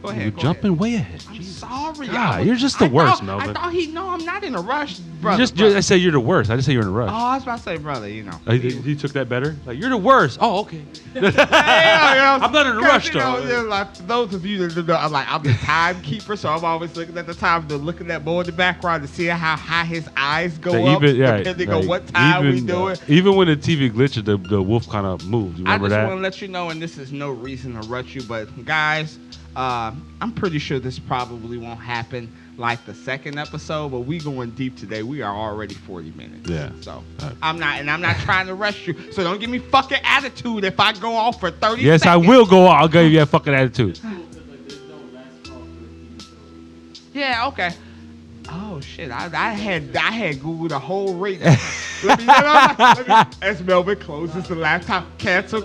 Go ahead. You're jumping way ahead. I'm sorry. God, you're just the worst, Melvin. I thought he know I'm not in a rush, brother. I said you're the worst. I just say you're in a rush. Oh, I was about to say, brother, you know. You took that better? Like, you're the worst. Oh, okay. I'm not in a rush, though. Like, for those of you that know, I'm the timekeeper, so I'm always looking at the time, looking at more in the background to see how high his eyes go up, depending on what time we do it. Even when the TV glitches, the wolf kind of moves. You remember that? I just want to let you know, and this is no reason to rush you, but guys, I'm pretty sure this probably won't happen like the second episode, but we going deep today. We are already 40 minutes. Yeah. So I'm not trying to rush you. So don't give me fucking attitude if I go off for 30 Yes, seconds. I will go off. I'll give you that fucking attitude. Yeah, okay. Oh shit! I had Googled the whole rate. let me, as Melvin closes the laptop. Cancel.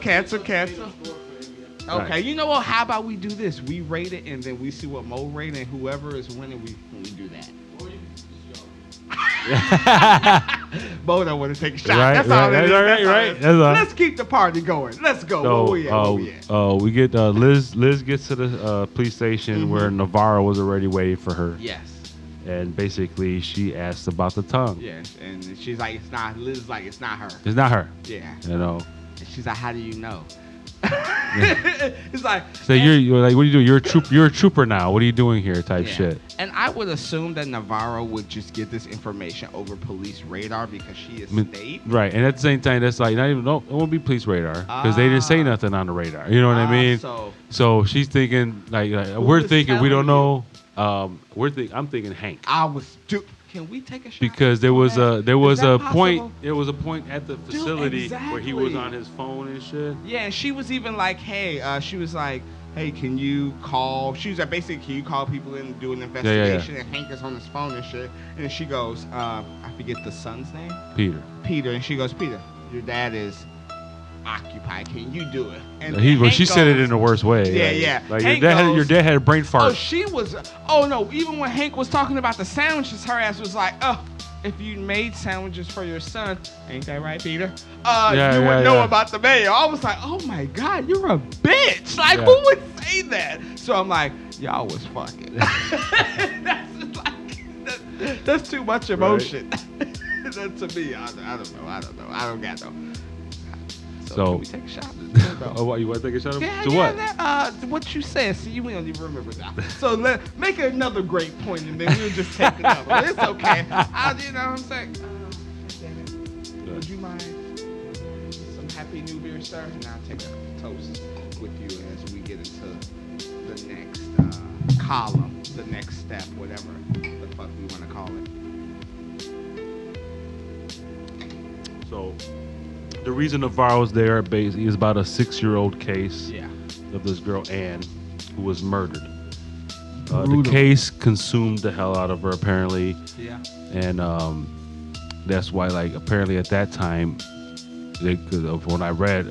Okay, you know what? How about we do this? We rate it and then we see what Mo rate, and whoever is winning, we do that. Mo don't want to take a shot. Right, That's all it is. Right. Let's keep the party going. Let's go. So, Where we at? we get Liz gets to the police station where Navarro was already waiting for her. Yes. And basically, she asks about the tongue. Yeah, and she's like, it's not. Liz is like, it's not her. It's not her. Yeah. You know. And she's like, how do you know? It's like, so you're like, what do you do? You're a trooper now. What are you doing here? Type shit. And I would assume that Navarro would just get this information over police radar because she is state. Right, and at the same time, that's like not even it won't be police radar because they didn't say nothing on the radar. You know what I mean? So she's thinking like we're thinking we don't know. I'm thinking Hank. Can we take a shot? Because there was a point at the facility exactly. where he was on his phone and shit. Yeah, and she was even like, hey, can you call? She was like, basically, can you call people in and do an investigation? Yeah. And Hank is on his phone and shit. And she goes, I forget the son's name. Peter, and she goes, Peter, your dad is occupied. Can you do it? And she said it in the worst way. Yeah. Like your dad had a brain fart. Oh no, even when Hank was talking about the sandwiches, her ass was like, if you made sandwiches for your son, ain't that right, Peter? You would know about the mayo. I was like, oh my God, you're a bitch. Like, who would say that? So I'm like, y'all was fucking. That's too much emotion. Right. That to me, I don't know. I don't got no. So can we take a shot? What, you want to take a shot? What? What you said. See, we don't even remember that. So make another great point, and then we'll just take another one. It's okay. You know what I'm saying? Would you mind some happy new beer, sir? And I'll take a toast with you as we get into the next column, the next step, whatever the fuck we want to call it. So the reason Navarro's there basically is about a 6-year-old case of this girl, Anne, who was murdered. The case consumed the hell out of her, apparently. Yeah. And that's why, like, apparently at that time, when I read,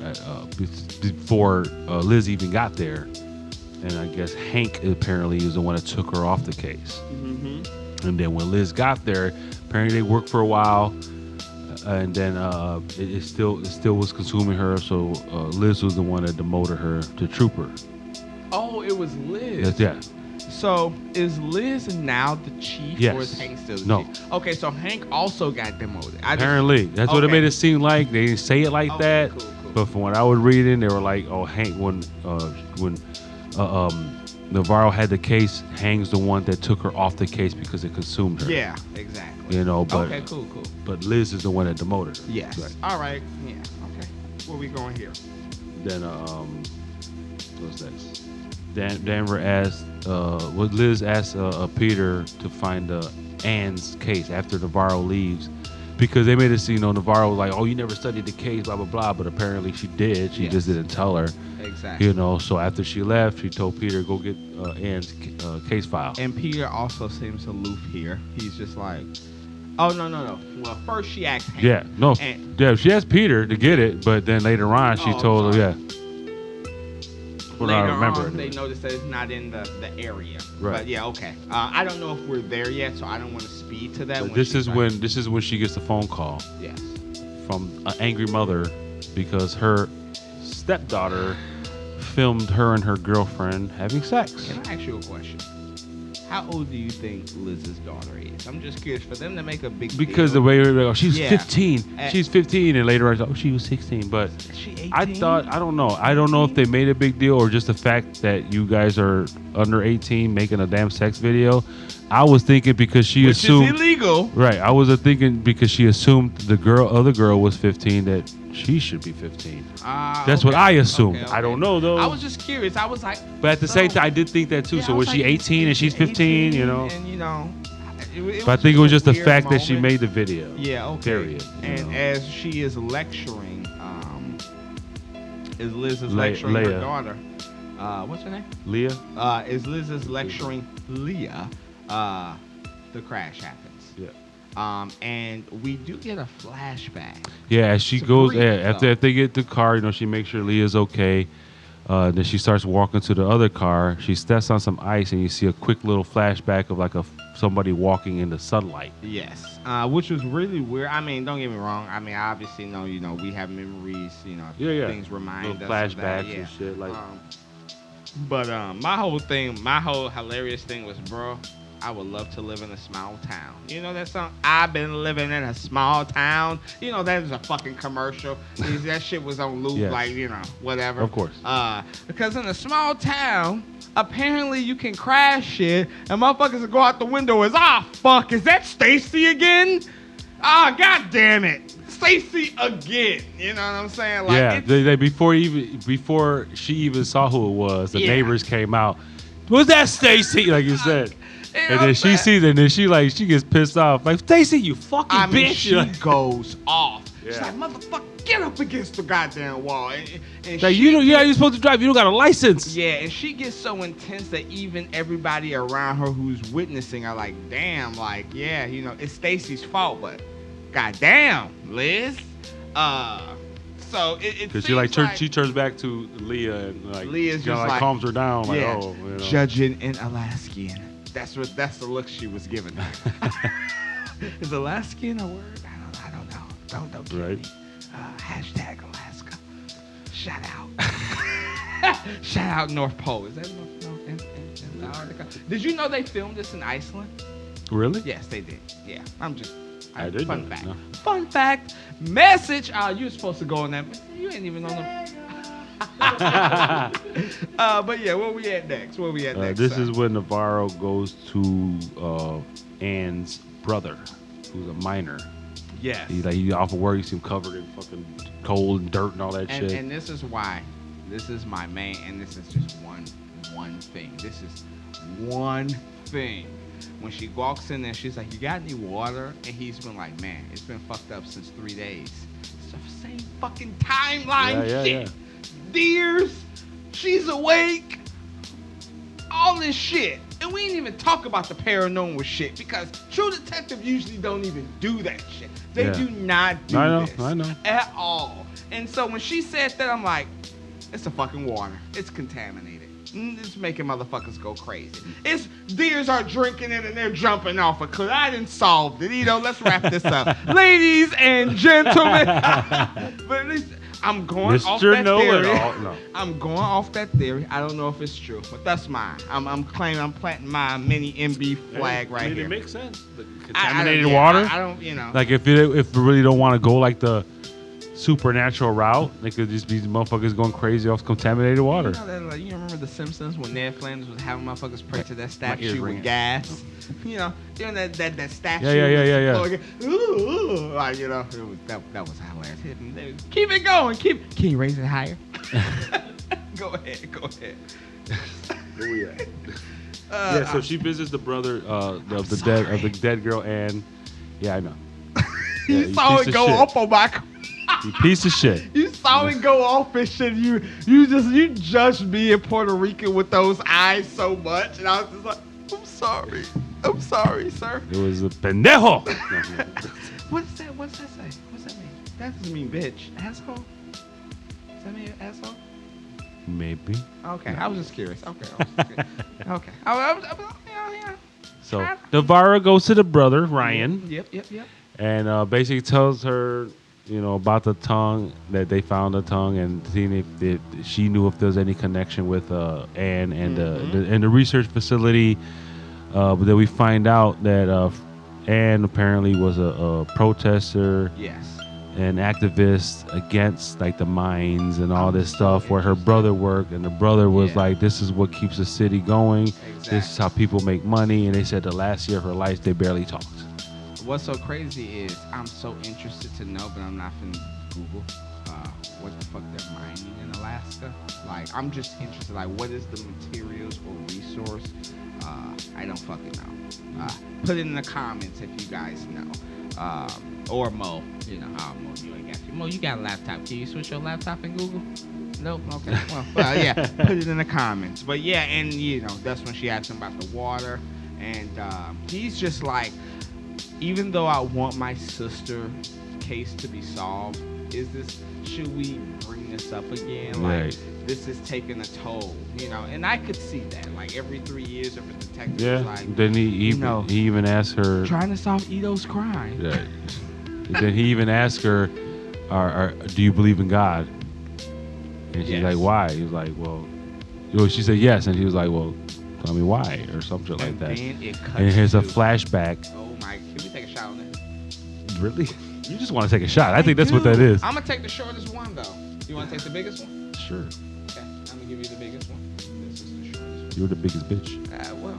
before Liz even got there, and I guess Hank apparently was the one that took her off the case. Mm-hmm. And then when Liz got there, apparently they worked for a while. And then it still was consuming her, so Liz was the one that demoted her to trooper. Oh, it was Liz. Yeah. So is Liz now the chief, or is Hank still the chief? Okay, so Hank also got demoted. Apparently, that's what it made it seem like. They didn't say it like that, cool. But from what I was reading, they were like, "Oh, Hank, when Navarro had the case, Hank's the one that took her off the case because it consumed her." Yeah, exactly. You know, but okay, cool. But Liz is the one that demoted her. Yes. Right. All right. Yeah. Okay. Where we going here? Then what's next? Denver asked, Liz asked Peter to find Anne's case after Navarro leaves, because they made it seem, Navarro was like, oh, you never studied the case, blah blah blah, but apparently she did. She just didn't tell her. Exactly. You know, so after she left, she told Peter, go get Anne's case file. And Peter also seems aloof here. He's just like, oh, no. Well, first she asked Hank. She asked Peter to get it, but then later on she told her, Later on, they noticed that it's not in the area. Right. But yeah, okay. I don't know if we're there yet, so I don't want to speed to that. This is when she gets a phone call. Yes. From an angry mother because her stepdaughter filmed her and her girlfriend having sex. Can I ask you a question? How old do you think Liz's daughter is? I'm just curious for them to make a big Because deal. the way they go, she's Yeah. 15. She's 15, and later on, she was 16. But Is she 18? I thought, I don't know. I don't know if they made a big deal or just the fact that you guys are under 18 making a damn sex video. I was thinking because she Which assumed is illegal. Right. I was thinking because she assumed the other girl was 15 that she should be 15. That's what I assumed. Okay. I don't know though. I was just curious. I was like, but at the same time, I did think that too. Yeah, So I was she like, 18 and she's 15? You know. And But I think it was just the weird fact that she moment. made the video. Yeah. Okay. Period. And as she is lecturing, is Liz is Le- lecturing her Leia. daughter. What's her name? Leah. Is Liz is lecturing Leah. The crash happens. Yeah. And we do get a flashback. Yeah, as she It's goes, brief, after though. if they get the car, she makes sure Leah's okay. Then she starts walking to the other car. She steps on some ice, and you see a quick little flashback of like somebody walking in the sunlight. Yes, which was really weird. I mean, don't get me wrong. I mean, obviously, we have memories. Yeah. Things remind Little us of that. flashbacks Yeah. and shit like. But my whole hilarious thing was, bro, I would love to live in a small town. You know that song? I've been living in a small town. That is a fucking commercial. That shit was on loop, Yes. whatever. Of course. Because in a small town, apparently you can crash shit, and motherfuckers go out the window as, fuck, is that Stacy again? God damn it. Stacy again. You know what I'm saying? Like, they before she even saw who it was, the neighbors came out. Was that Stacy? Like you said. And then she sees it, and then she gets pissed off. Like, Stacy, you fucking bitch. She goes off. She's Yeah. like, motherfucker, get up against the goddamn wall. And Like, you're supposed to drive. You don't got a license. Yeah, and she gets so intense that even everybody around her who's witnessing are like, damn, like, yeah, it's Stacy's fault, but goddamn, Liz. So it Because seems she turns back to Leah and like Leah's just like calms her down. Like, yeah, judging an Alaskian. That's the look she was giving. Is Alaskian a word? I don't know. Don't kill me. Hashtag Alaska. Shout out. Shout out North Pole. Is that North Antarctica? Did you know they filmed this in Iceland? Really? Yes, they did. Yeah, I did Fun know. fact. No. Fun fact. Message. You were supposed to go on that. You ain't even on them. But yeah, where we at next? This is when Navarro goes to Anne's brother, who's a minor. Yes. He off of work. You see him covered in fucking coal and dirt and all that shit. And this is why. This is my main, and this is just one thing. This is one thing. When she walks in there, she's like, "You got any water?" And he's been like, "Man, it's been fucked up since 3 days." It's the same fucking timeline shit. Deers, she's awake, all this shit. And we ain't even talk about the paranormal shit because True Detective usually don't even do that shit. They do not do this I know. at all. And so when she said that, I'm like, it's the fucking water. It's contaminated. It's making motherfuckers go crazy. It's deers are drinking it and they're jumping off a cliff. I done solved it. Let's wrap this up. Ladies and gentlemen. But at least I'm going off that theory. No. I'm going off that theory. I don't know if it's true, but that's mine. I'm planting my mini MB flag right here. It makes sense. The I contaminated water. I don't. Like if we really don't want to go like the supernatural route, they could just be motherfuckers going crazy off contaminated water. You remember The Simpsons when Ned Flanders was having motherfuckers pray to that statue with gas? That statue. Yeah. Ooh, like, that was hilarious. Keep it going. Can you raise it higher? Go ahead. Where we at? So she visits the brother of the dead girl, and I know. You saw it go up on my. You piece of shit. You saw it go off and shit. You judged me in Puerto Rican with those eyes so much, and I was just like, I'm sorry, sir. It was a pendejo. What's that? What's that say? What's that mean? That doesn't mean bitch. Asshole. Does that mean asshole? Maybe. Okay, no. I was just curious. Okay. Okay. Yeah. So Navarro goes to the brother Ryan. Yep. And basically tells her about the tongue, that they found the tongue, and seeing if she knew if there's any connection with Anne and the research facility. But then we find out that Anne apparently was a protester. Yes. An activist against like the mines and all this stuff, where her brother worked, and the brother was like, this is what keeps the city going. Exactly. This is how people make money. And they said the last year of her life they barely talked. What's so crazy is I'm so interested to know, but I'm not finna Google what the fuck they're mining in Alaska. Like, I'm just interested, like, what is the materials or resource? I don't fucking know. Put it in the comments if you guys know. Or Mo, Mo, you ain't got Mo, you got a laptop. Can you switch your laptop in Google? Nope. Okay. Well, yeah. Put it in the comments. But yeah, and that's when she asked him about the water, and he's just like, even though I want my sister case to be solved, should we bring this up again? Right. Like, this is taking a toll, and I could see that. Like, every 3 years, if a detective Yeah. is like, Then he even asked her, trying to solve Ito's crime. Yeah. Then he even asked her, do you believe in God? And she's like, why? He was like, well, she said yes, and he was like, well, tell me why, or something like that. And here's a flashback. Oh my! Can we take a shot on that? Really? You just want to take a shot. I think that's what that is. I'm gonna take the shortest one though. You want to take the biggest one? Sure. Okay, I'm gonna give you the biggest one. This is the shortest one. You're the biggest bitch. Well,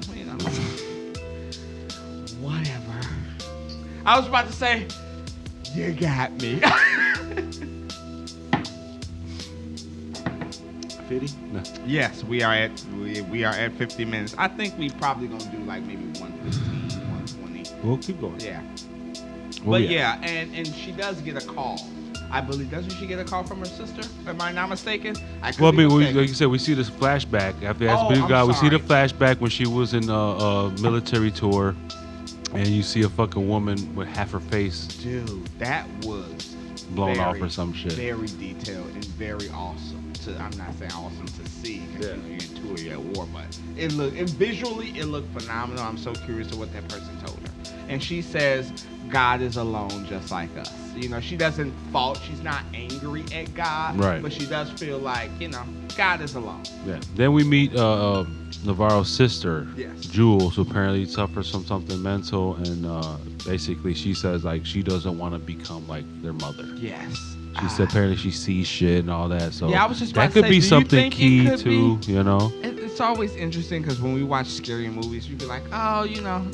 whatever. I was about to say, you got me. 50? No. Yes, we are at 50 minutes. I think we probably gonna do like maybe 115, 120. We'll keep going. Yeah. Well, but yeah, and she does get a call. I believe, doesn't she get a call from her sister? Am I not mistaken? Like you said, we see this flashback. After we see the flashback when she was in a military tour, and you see a fucking woman with half her face. Dude, that was blown off or some shit. Very detailed and very awesome. I'm not saying awesome to see, because you're in tour, you're at war, but visually it looked phenomenal. I'm so curious to what that person told her. And she says, God is alone just like us. She doesn't fault. She's not angry at God. Right. But she does feel like, God is alone. Yeah. Then we meet Navarro's sister, Jules, who apparently suffers from something mental. And basically she says, like, she doesn't want to become like their mother. Yes. She said apparently she sees shit and all that. So yeah, I was just that about to could be something key too, It's always interesting because when we watch scary movies, you'd be like, oh,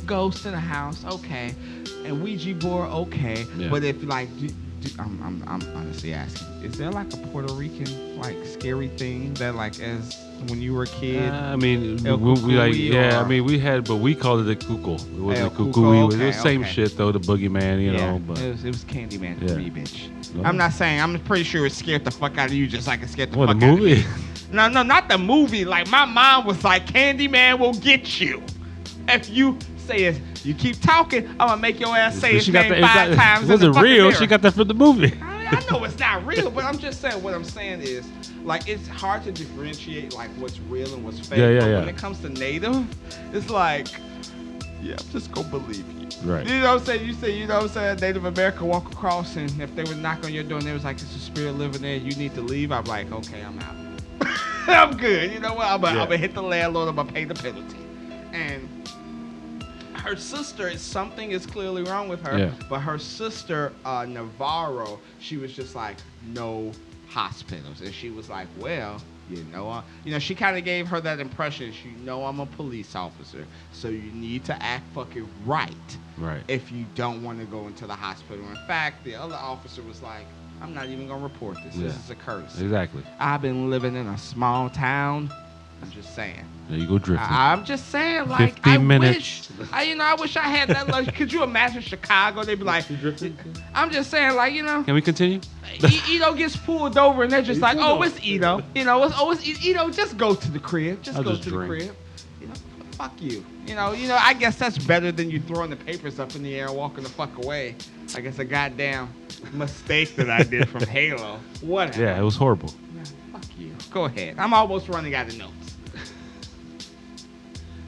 ghost in a house, okay, and Ouija board, okay. Yeah. But if like, I'm honestly asking, is there like a Puerto Rican like scary thing that like as when you were a kid? I mean, we had, but we called it a cuckoo. It wasn't a cuckoo. It was the same shit though, the boogeyman, But it was Candyman 3, bitch. No. I'm not saying. I'm pretty sure it scared the fuck out of you, just like it scared the fuck the movie? out of me. No, not the movie. Like, my mom was like, Candyman will get you. If you say it, you keep talking, I'm gonna make your ass say his name 5 times. It wasn't real. She got that from the movie. I know it's not real, but I'm just saying. What I'm saying is, like, it's hard to differentiate like what's real and what's fake. But when it comes to Native, it's like, yeah, I'm just gonna believe you. Right. You know what I'm saying? Native America walk across, and if they would knock on your door and they was like, it's a spirit living there, you need to leave, I'm like, okay, I'm out. I'm good. You know what? I'm gonna hit the landlord, I'm gonna pay the penalty. And her sister, something is clearly wrong with her. Yeah. But her sister, Navarro, she was just like, no hospitals. And she was like, well, she kind of gave her that impression. I'm a police officer, so you need to act fucking right. Right. If you don't want to go into the hospital. In fact, the other officer was like, I'm not even gonna report this. Yeah. This is a curse. Exactly. I've been living in a small town. I'm just saying. There you go drifting. I'm just saying, like, 15 minutes. I wish I had that luxury. Could you imagine Chicago? They'd be like, I'm just saying, like, Can we continue? Ito gets pulled over, and they're just like, oh, it's Ito. It's Ito. Just go to the crib. Just go to the crib. Fuck you. I guess that's better than you throwing the papers up in the air and walking the fuck away. I guess a goddamn mistake that I did from Halo. Whatever. Yeah, it was horrible. Yeah, fuck you. Go ahead. I'm almost running out of notes.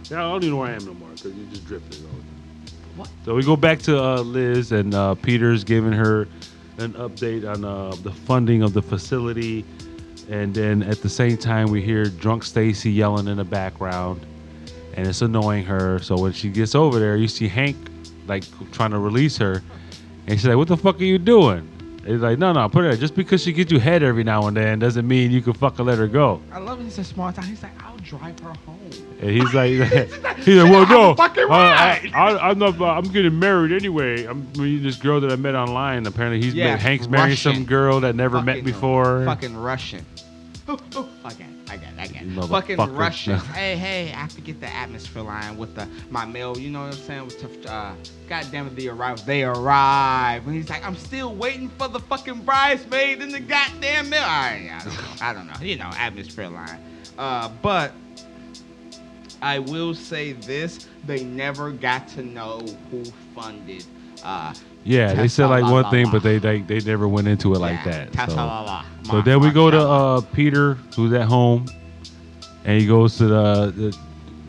I don't even know where I am no more because you just drifted all the time. What? So we go back to Liz, and Peter's giving her an update on the funding of the facility, and then at the same time we hear drunk Stacy yelling in the background, and it's annoying her. So when she gets over there, you see Hank like trying to release her, and she's like, "What the fuck are you doing?" And he's like, "No, put her. Just because she gets you head every now and then doesn't mean you can fucking let her go." I love it. He's a small town. He's like, "I'll drive her home." And he's like, "Well, no, fucking right. I'm not. I'm getting married anyway. I'm meeting this girl that I met online. Apparently, Hank's marrying Russian. some girl that never met before. Fucking Russian. I got it. You Fucking motherfucker. Russian. Hey, I forget the atmosphere line with my mail. You know what I'm saying? With God damn it, they arrive. And he's like, I'm still waiting for the fucking bridesmaid in the goddamn mail. I don't know. You know, atmosphere line. But I will say this: they never got to know who funded. Yeah, they said like one thing, but they never went into it like that. So then we go to Peter, who's at home, and he goes to the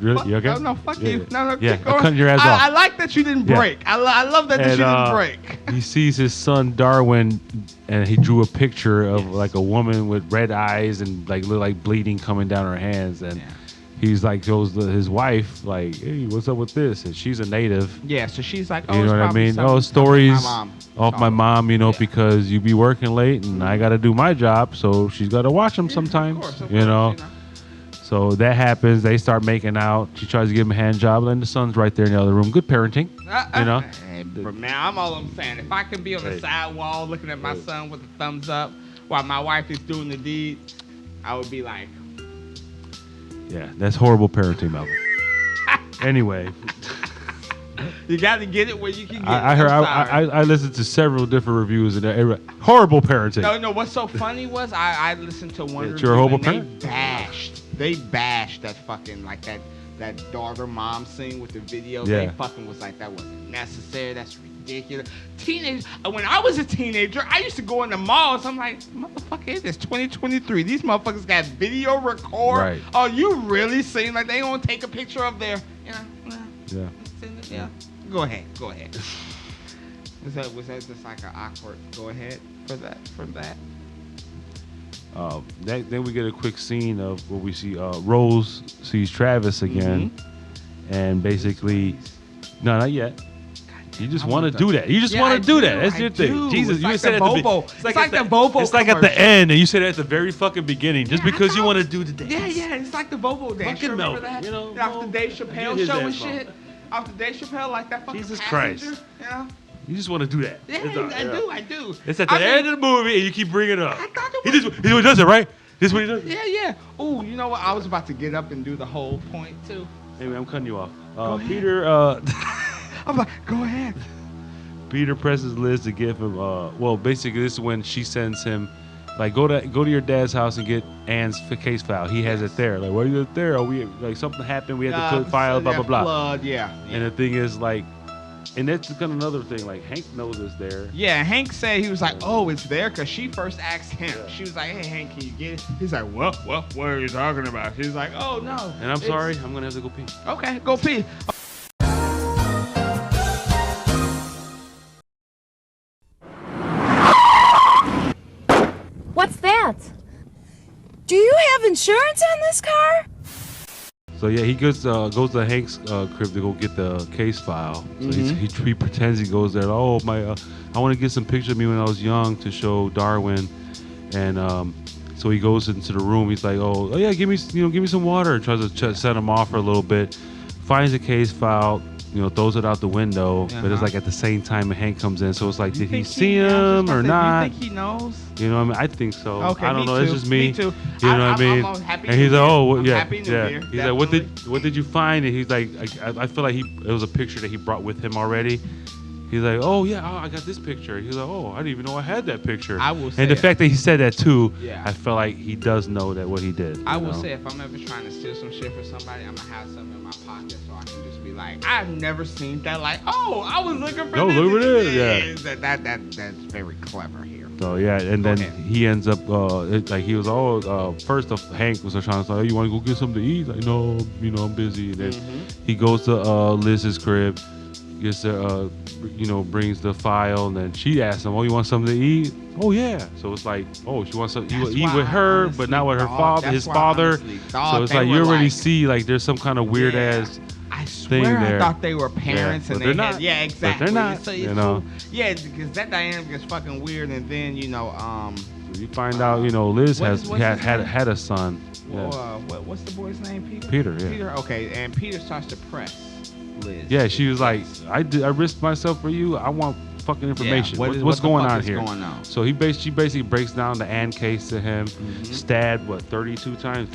you okay? No, fuck you. No, yeah, keep going. I'm cutting your ass off. I like that you didn't break. I love that you didn't break. He sees his son Darwin, and he drew a picture of like a woman with red eyes and like look like bleeding coming down her hands, and he's like shows his wife like, "Hey, what's up with this?" And she's a native. Yeah, so she's like, "Oh, you know what I mean? Oh, stories off my mom, you know, because you be working late and I got to do my job, so she's got to watch them sometimes, of course, you know." So that happens. They start making out. She tries to give him a hand job, and the son's right there in the other room. Good parenting, you know. Hey, man, I'm all I'm saying. If I can be on the side wall looking at my son with a thumbs up while my wife is doing the deed, I would be like, yeah, that's horrible parenting, Melvin. Anyway, you got to get it where you can get it. I heard. I listened to several different reviews, and horrible parenting. No. What's so funny was I listened to one review you're a horrible and they bashed that fucking like that daughter mom scene with the video. Yeah. They fucking was like, that wasn't necessary. That's ridiculous. When I was a teenager, I used to go in the malls. I'm like, motherfucker, it's 2023. These motherfuckers got video record. Right. Oh, you really seem like they don't take a picture of their, yeah. Go ahead. Was that just like an awkward go ahead for that? Then we get a quick scene of where we see Rose sees Travis again, and basically, no, not yet. You just want to do that. You just want to do that. That's your thing. Jesus, you said at the beginning. It's like the Bobo. It's like at the end, and you said it at the very fucking beginning, just because you want to do the dance. Yeah. It's like the Bobo dance. Fucking Remember Melvin, that? you know, After Dave Chappelle show and shit. After Dave Chappelle, like that fucking Jesus passenger, Christ. You know? You just want to do that. Yeah, I do. It's at the end of the movie, and you keep bringing it up. I thought He does it, right? This is what he does? Yeah. Ooh, you know what? I was about to get up and do the whole point, too. Anyway, I'm cutting you off. Go ahead. Peter, I'm like, go ahead. Peter presses Liz to give him, well, basically, this is when she sends him, like, go to your dad's house and get Ann's case file. He has it there. Like, why is it there? Something happened. We had to put file, blah, blah, blah. Blood, yeah. And the thing is, like, and that's kind of another thing. Like, Hank knows it's there. Yeah, Hank said, he was like, oh, it's there? Because she first asked him. Yeah. She was like, hey, Hank, can you get it? He's like, what are you talking about? She's like, oh, no. And I'm sorry. I'm going to have to go pee. Okay, go pee. What's that? Do you have insurance on this car? So yeah, he goes to Hank's crib to go get the case file. So he pretends he goes there. Oh my, I want to get some pictures of me when I was young to show Darwin, and so he goes into the room. He's like, oh yeah, give me some water. Tries to set him off for a little bit. Finds the case file. Throws it out the window, but it's like at the same time Hank comes in, so it's like, did he see him or not? You think he knows? You know what I mean? I think so. Okay, I don't know. Too. It's just me. Me too. You know what I mean? Happy and he's like, oh, yeah, Happy New Year. He's like, what did you find? And he's like, I feel like it was a picture that he brought with him already. He's like, oh yeah, I got this picture. He's like, oh, I didn't even know I had that picture. I will say, and the fact that he said that too, yeah. I felt like he does know that what he did. I will say, if I'm ever trying to steal some shit from somebody, I'm gonna have something in my pocket so I can just be like, I've never seen that. Like, oh, I was looking for this. Look at this. Yeah. That's very clever here. So yeah, and then he ends up he was first off, Hank was trying to say, oh, you want to go get something to eat? Like, no, I'm busy. And then he goes to Liz's crib, gets brings the file, and then she asks him, "Oh, you want something to eat?" "Oh yeah." So it's like, oh, she wants something to eat with her, but not with her father, his father. So it's like you already see like there's some kind of weird ass. I thing swear there. I thought they were parents, Yeah, and but they they're had, not. yeah, exactly. But they're not. So, yeah, because that dynamic is fucking weird, and then you find out, Liz what's had a son. Well, what's the boy's name? Peter. Yeah. Peter. Okay, and Peter starts to press Liz. Yeah, she was like, I risked myself for you. I want fucking information. Yeah, what's going on here? Going on? So she basically breaks down the Ann case to him, stabbed 32 times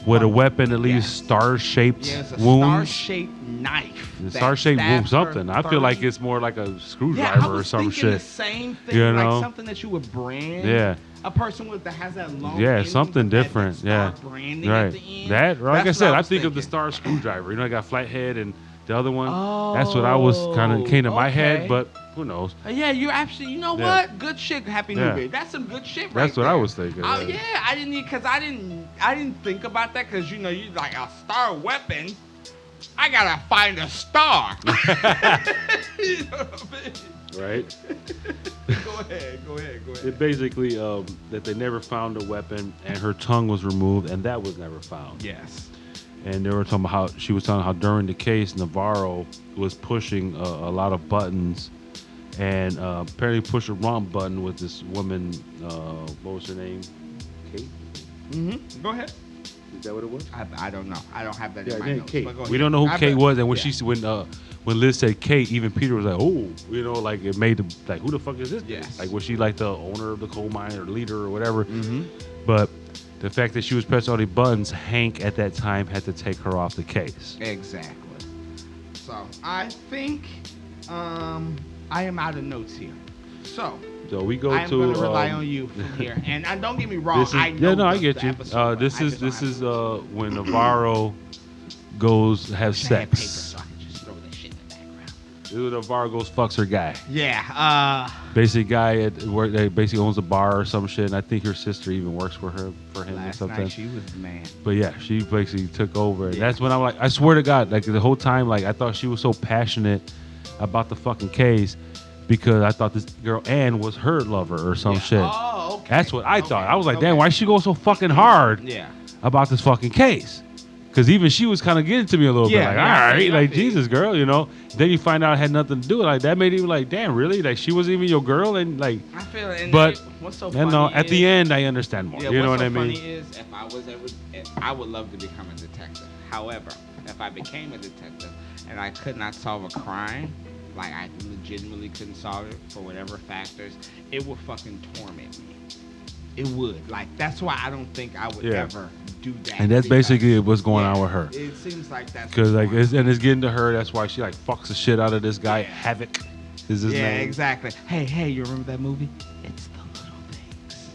with a weapon that leaves star-shaped it's a wounds. Star-shaped knife. Star-shaped wound, something. I feel like it's more like a screwdriver or some shit. The same thing, like something that you would brand. Yeah. A person that has that long. Yeah, something different. That branding right. At the end. That, like I said, I think of the star screwdriver. I got flathead and the other one. That's what I was came to my head, but who knows? Yeah, you're actually. You know what? Good shit. Happy New Year. That's some good shit. That's what there. I was thinking. Oh yeah, I didn't think about that because you like a star weapon. I gotta find a star. You know what I mean? Right. Go ahead. It basically that they never found a weapon, and her tongue was removed, and that was never found. Yes. And they were talking about how during the case Navarro was pushing a lot of buttons, and apparently pushed the wrong button with this woman. What was her name? Kate. Mm-hmm. Go ahead. Is that what it was? I don't know. I don't have that in my notes. Kate. We don't know who Kate was, and when Liz said Kate, even Peter was like, "Oh, like it made them like, who the fuck is this?" Yes. Like, was she like the owner of the coal mine or leader or whatever? Mm-hmm. But the fact that she was pressing all the buttons, Hank at that time had to take her off the case. Exactly. So I think I am out of notes here. So we go I'm going to rely on you from here. And don't get me wrong. I get you. This is when Navarro goes have sex. Navarro goes fucks her guy. Yeah. Basic guy at work that basically owns a bar or some shit. And I think her sister even works for him or something. Night she was the man. But yeah, she basically took over. And that's when I'm like, I swear to God, like the whole time, like I thought she was so passionate about the fucking case because I thought this girl Ann was her lover or some shit. Oh, okay. That's what I thought. I was like, damn, why she go so fucking hard about this fucking case? Because even she was kind of getting to me a little bit, like, all right, like, Jesus, girl, Then you find out it had nothing to do with it. Like, that made you like, damn, really? Like, she wasn't even your girl? And, like, I feel it. But, what's so funny at the end, I understand more. Yeah, you know what so I mean? Funny is, if I was ever, I would love to become a detective. However, if I became a detective and I could not solve a crime, like, I legitimately couldn't solve it for whatever factors, it would fucking torment me. It would. Like, that's why I don't think I would ever do that. And that's basically what's going on with her. It seems like that's because like it's getting to her. That's why she like fucks the shit out of this guy. Havoc is his name. Yeah, exactly. Hey, you remember that movie? It's the little things.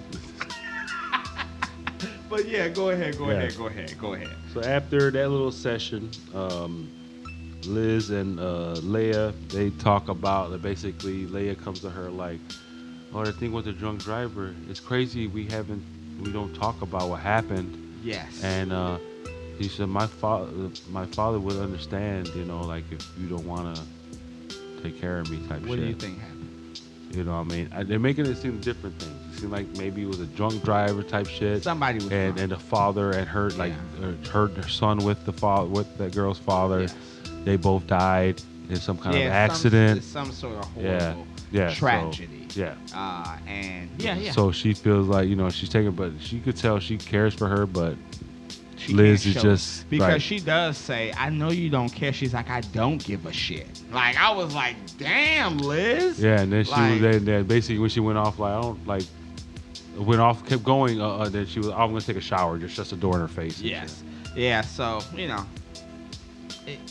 But yeah, go ahead. So after that little session, Liz and Leia, they talk about basically Leia comes to her like, oh, the thing with the drunk driver, it's crazy. We don't talk about what happened. Yes. And he said, my father would understand, like if you don't want to take care of me type shit. What do you think happened? You know what I mean? They're making it seem different things. It seemed like maybe it was a drunk driver type shit. Somebody was and the father and her her son with that girl's father. Yes. They both died in some kind of accident. Some sort of horrible tragedy. So she feels like she's taking, but she could tell she cares for her, but Liz is just because she does say, "I know you don't care." She's like, "I don't give a shit." Like I was like, "Damn, Liz." Yeah, and then she was then basically when she went off, like I don't like went off, kept going. Then she was, I'm gonna take a shower, just shut the door in her face. Yes, yeah. So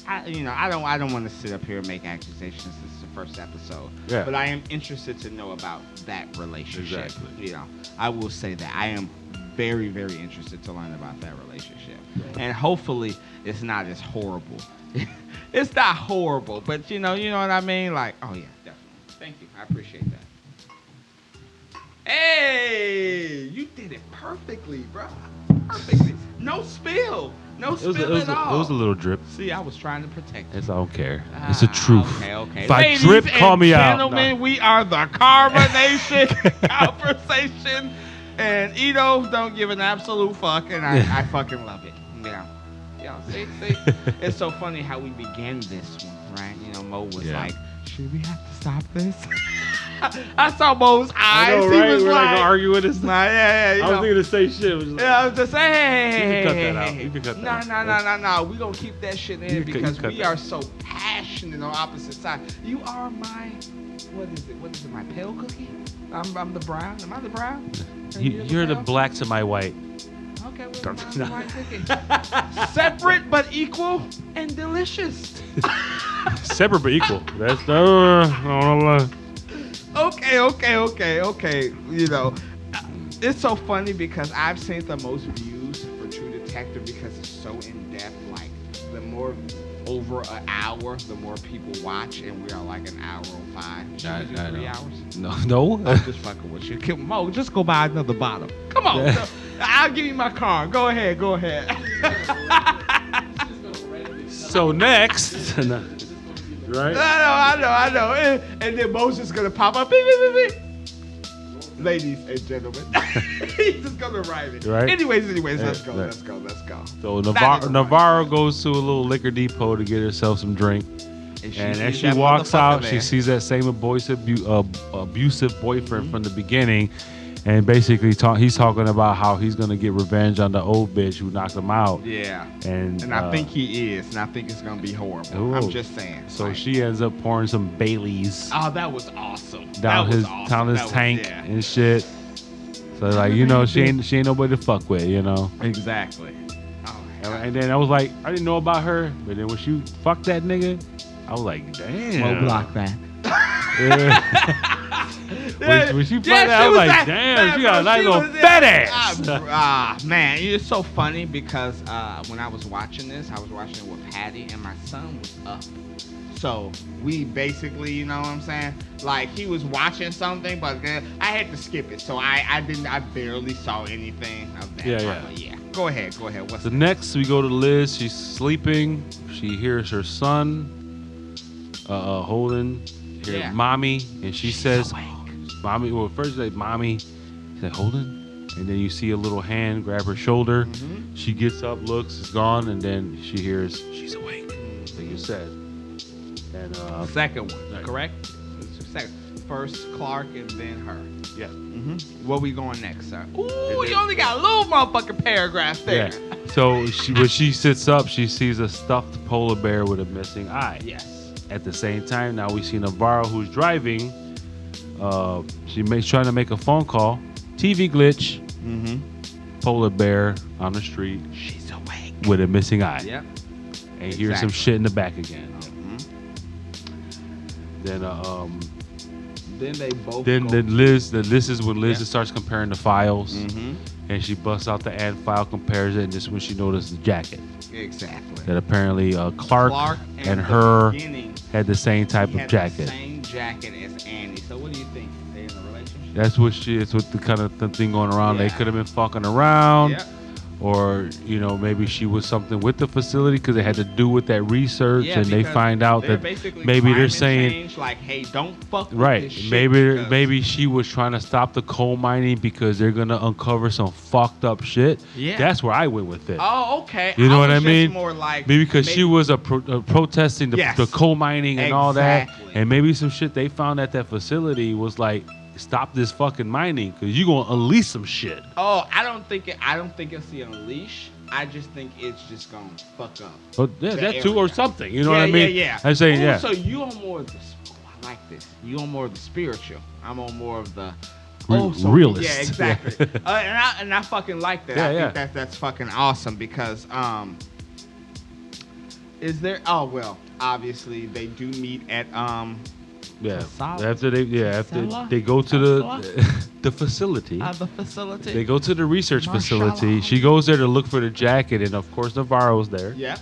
I don't want to sit up here and make accusations. This is the first episode. Yeah. But I am interested to know about that relationship. Exactly. I will say that I am very, very interested to learn about that relationship. And hopefully it's not as horrible. It's not horrible, but you know what I mean? Like, oh yeah, definitely. Thank you. I appreciate that. Hey, you did it perfectly, bro. Perfectly. No spill. No spill at all. It was a little drip. See, I was trying to protect you. I don't care. It's the truth. Okay. If I Ladies drip, call me out. Gentlemen, we are the Carbonation Conversation. And Ito don't give an absolute fuck, and I fucking love it. Yeah, see? It's so funny how we began this one, right? You know, Mo was like, should we have to stop this? I saw Mo's eyes. I know, right? We're like arguing this. Yeah. I was thinking the same shit. I was just saying, hey, you can cut that out. You can cut that out. No. We gonna keep that shit in because we are so passionate on opposite sides. You are my, what is it? My pale cookie? I'm the brown. Am I the brown? You're the black to my white. Okay, we're the white cookie. Separate but equal and delicious. Separate but equal. That's the. Okay. You know, it's so funny because I've seen the most views for True Detective because it's so in depth. Like, the more over an hour, the more people watch, and we are like an hour or 5. Should we do 3 hours? No. I'm just fucking with you. Mo, just go buy another bottle. Come on. Yeah. I'll give you my card. Go ahead. So next, right? I know. And then Mo's just gonna pop up. Beep, beep, beep, beep. Ladies and gentlemen, he's just gonna write it. Right. Anyways, let's go. So Navarro goes to a little liquor depot to get herself some drink, and as she walks out, she sees that same abusive boyfriend from the beginning. And basically, he's talking about how he's going to get revenge on the old bitch who knocked him out. Yeah. And I think he is. And I think it's going to be horrible. Ooh. I'm just saying. So she ends up pouring some Baileys. Oh, that was awesome. Down his tank and shit. So, like, you know, she ain't nobody to fuck with, you know. Exactly. Oh, and then I was like, I didn't know about her. But then when she fucked that nigga, I was like, damn. Mo block that. Yeah. When she fucked that, I was like, damn, she got a nice little fat ass. Man, it's so funny because when I was watching this, I was watching it with Patty, and my son was up. So we basically, you know what I'm saying? Like, he was watching something, but I had to skip it. So I barely saw anything of that. Yeah. Go ahead. What's next? We go to Liz. She's sleeping. She hears her son holding her mommy, and she says, mommy. Well, first she's like, mommy. She's like, holding. And then you see a little hand grab her shoulder. Mm-hmm. She gets up, looks, it's gone, and then she hears, she's awake. Like you said. And second one, correct? Second. First Clark and then her. Yeah. Mm-hmm. Where we going next, sir? Ooh, you only got a little motherfucking paragraph there. Yeah. So when she sits up, she sees a stuffed polar bear with a missing eye. Yes. At the same time, now we see Navarro who's driving. Trying to make a phone call. TV glitch. Mm-hmm. Polar bear on the street. She's awake. With a missing eye. Yep. And here's some shit in the back again. Mm-hmm. Then they both. Then this is when Liz starts comparing the files, and she busts out the ad file, compares it, and this is when she noticed the jacket. Exactly. That apparently Clark and her had the same type of jacket. The same jacket as Annie. So what do you think? They in a relationship? That's what it's with the kind of thing going around. Yeah. They could have been fucking around. Yep. Or, you know, maybe she was something with the facility because it had to do with that research, and they find out that maybe they're saying, like, hey, don't fuck with this shit. Maybe she was trying to stop the coal mining because they're gonna uncover some fucked up shit. Yeah, that's where I went with it. Oh, okay. You know what I mean? More like maybe because she was protesting the coal mining and all that, and maybe some shit they found at that facility was like, stop this fucking mining because you're gonna unleash some shit. Oh, I don't think it's the unleash. I just think it's just gonna fuck up. But yeah, that too, or something. You know what I mean? Yeah. I'm saying, So you on more of the? I like this. You on more of the spiritual. I'm on more of the realist. Yeah, exactly. and I fucking like that. I think that's fucking awesome because is there? Oh well, obviously they do meet at after they go to the facility. The facility. They go to the research facility. She goes there to look for the jacket, and of course Navarro's there. Yeah.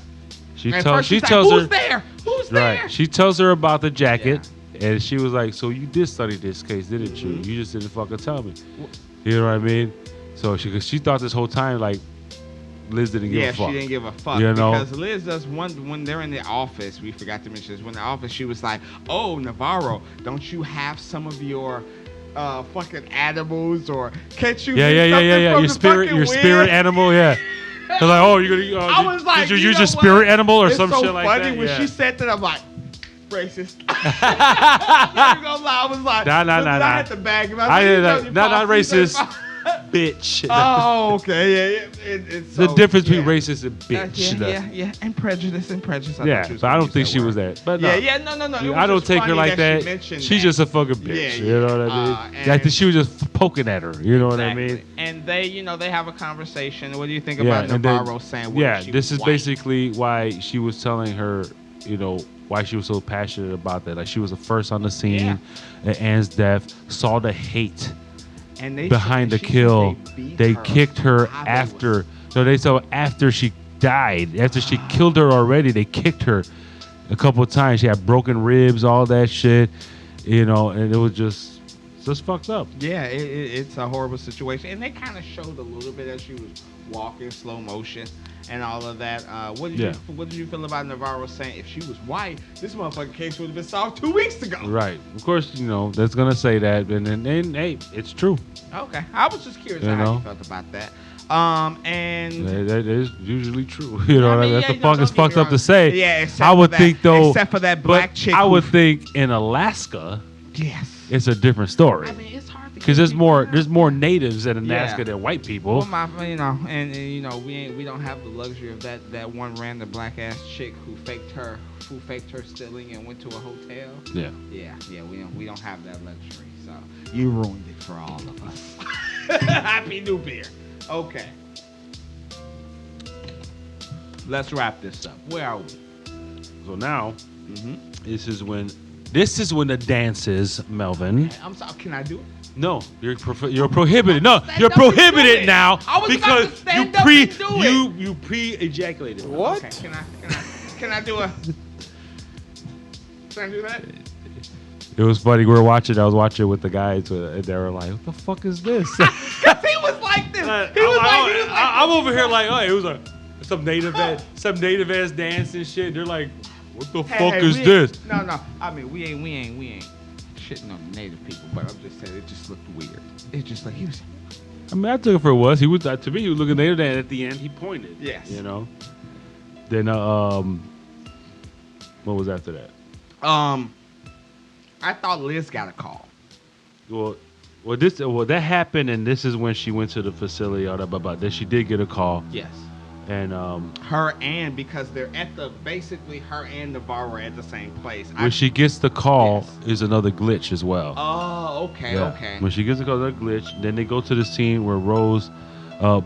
She tells her who's there? She tells her about the jacket, and she was like, "So you did study this case, didn't you? You just didn't fucking tell me." You know what I mean? So she thought this whole time like Liz didn't give a fuck. She didn't give a fuck. You know? Because Liz does when they're in the office, we forgot to mention this, when the office, she was like, oh, Navarro, don't you have some of your fucking animals, or can't you Your spirit animal, yeah. They're like, oh, you're gonna I was like, did you use your spirit animal or it's some so shit like funny that? when she said that, I'm like, racist. I'm not gonna lie, I was like, nah. I had to bag him. I did not racist. Bitch. Oh, okay, yeah. It's the so, difference between racist and bitch. Yeah, and prejudice. Yeah, but I don't think she was that. But no. No. I don't take her like that. She's just a fucking bitch. You know what I mean? I think she was just poking at her. You know what I mean? And they have a conversation. What do you think about Navarro saying? This is basically why she was telling her, why she was so passionate about that. Like, she was the first on the scene at Anne's death, saw the hate behind the kill. They kicked her after. So they saw after she died, after she killed her already, they kicked her a couple of times. She had broken ribs, all that shit, and it was just fucked up. Yeah, it's a horrible situation, and they kind of showed a little bit as she was walking slow motion and all of that. What did you feel about Navarro saying if she was white, this motherfucking case would have been solved 2 weeks ago? Right. Of course, that's gonna say that, and hey, it's true. Okay, I was just curious how you felt about that. And that is usually true. You know what I mean? That's the fuck is fucked up to say. Yeah, I would think though, except for that black chick. I would think in Alaska, yes, it's a different story. I mean, it's hard because there's more natives in Alaska than white people. Well, we don't have the luxury of that one random black ass chick who faked her stealing and went to a hotel. Yeah. We don't have that luxury. So you ruined it for all of us. Happy New Beer. Okay. Let's wrap this up. Where are we? So now, this is when the dance is, Melvin. Okay, I'm sorry. Can I do it? No, you're prohibited. No, you're prohibited now because you pre-ejaculated. What? Okay, can I do a? Can I do that? It was funny. I was watching with the guys, and they were like, "What the fuck is this?" Because he was like this. I'm over here like, oh, it was some native ass dance and shit. They're like, "What the fuck is this?" No. I mean, we ain't shitting on the native people, but I'm just saying it just looked weird. It's just like he was. I mean, I took it for what it was. He was to me. He was looking native, and at the end, he pointed. Yes. Then what was after that? I thought Liz got a call. Well, that happened, and this is when she went to the facility. Then she did get a call. Yes. And because they're basically her and Navarro are at the same place. When she gets the call, is another glitch as well. Oh, okay, okay. When she gets the call, another glitch. Then they go to the scene where Rose.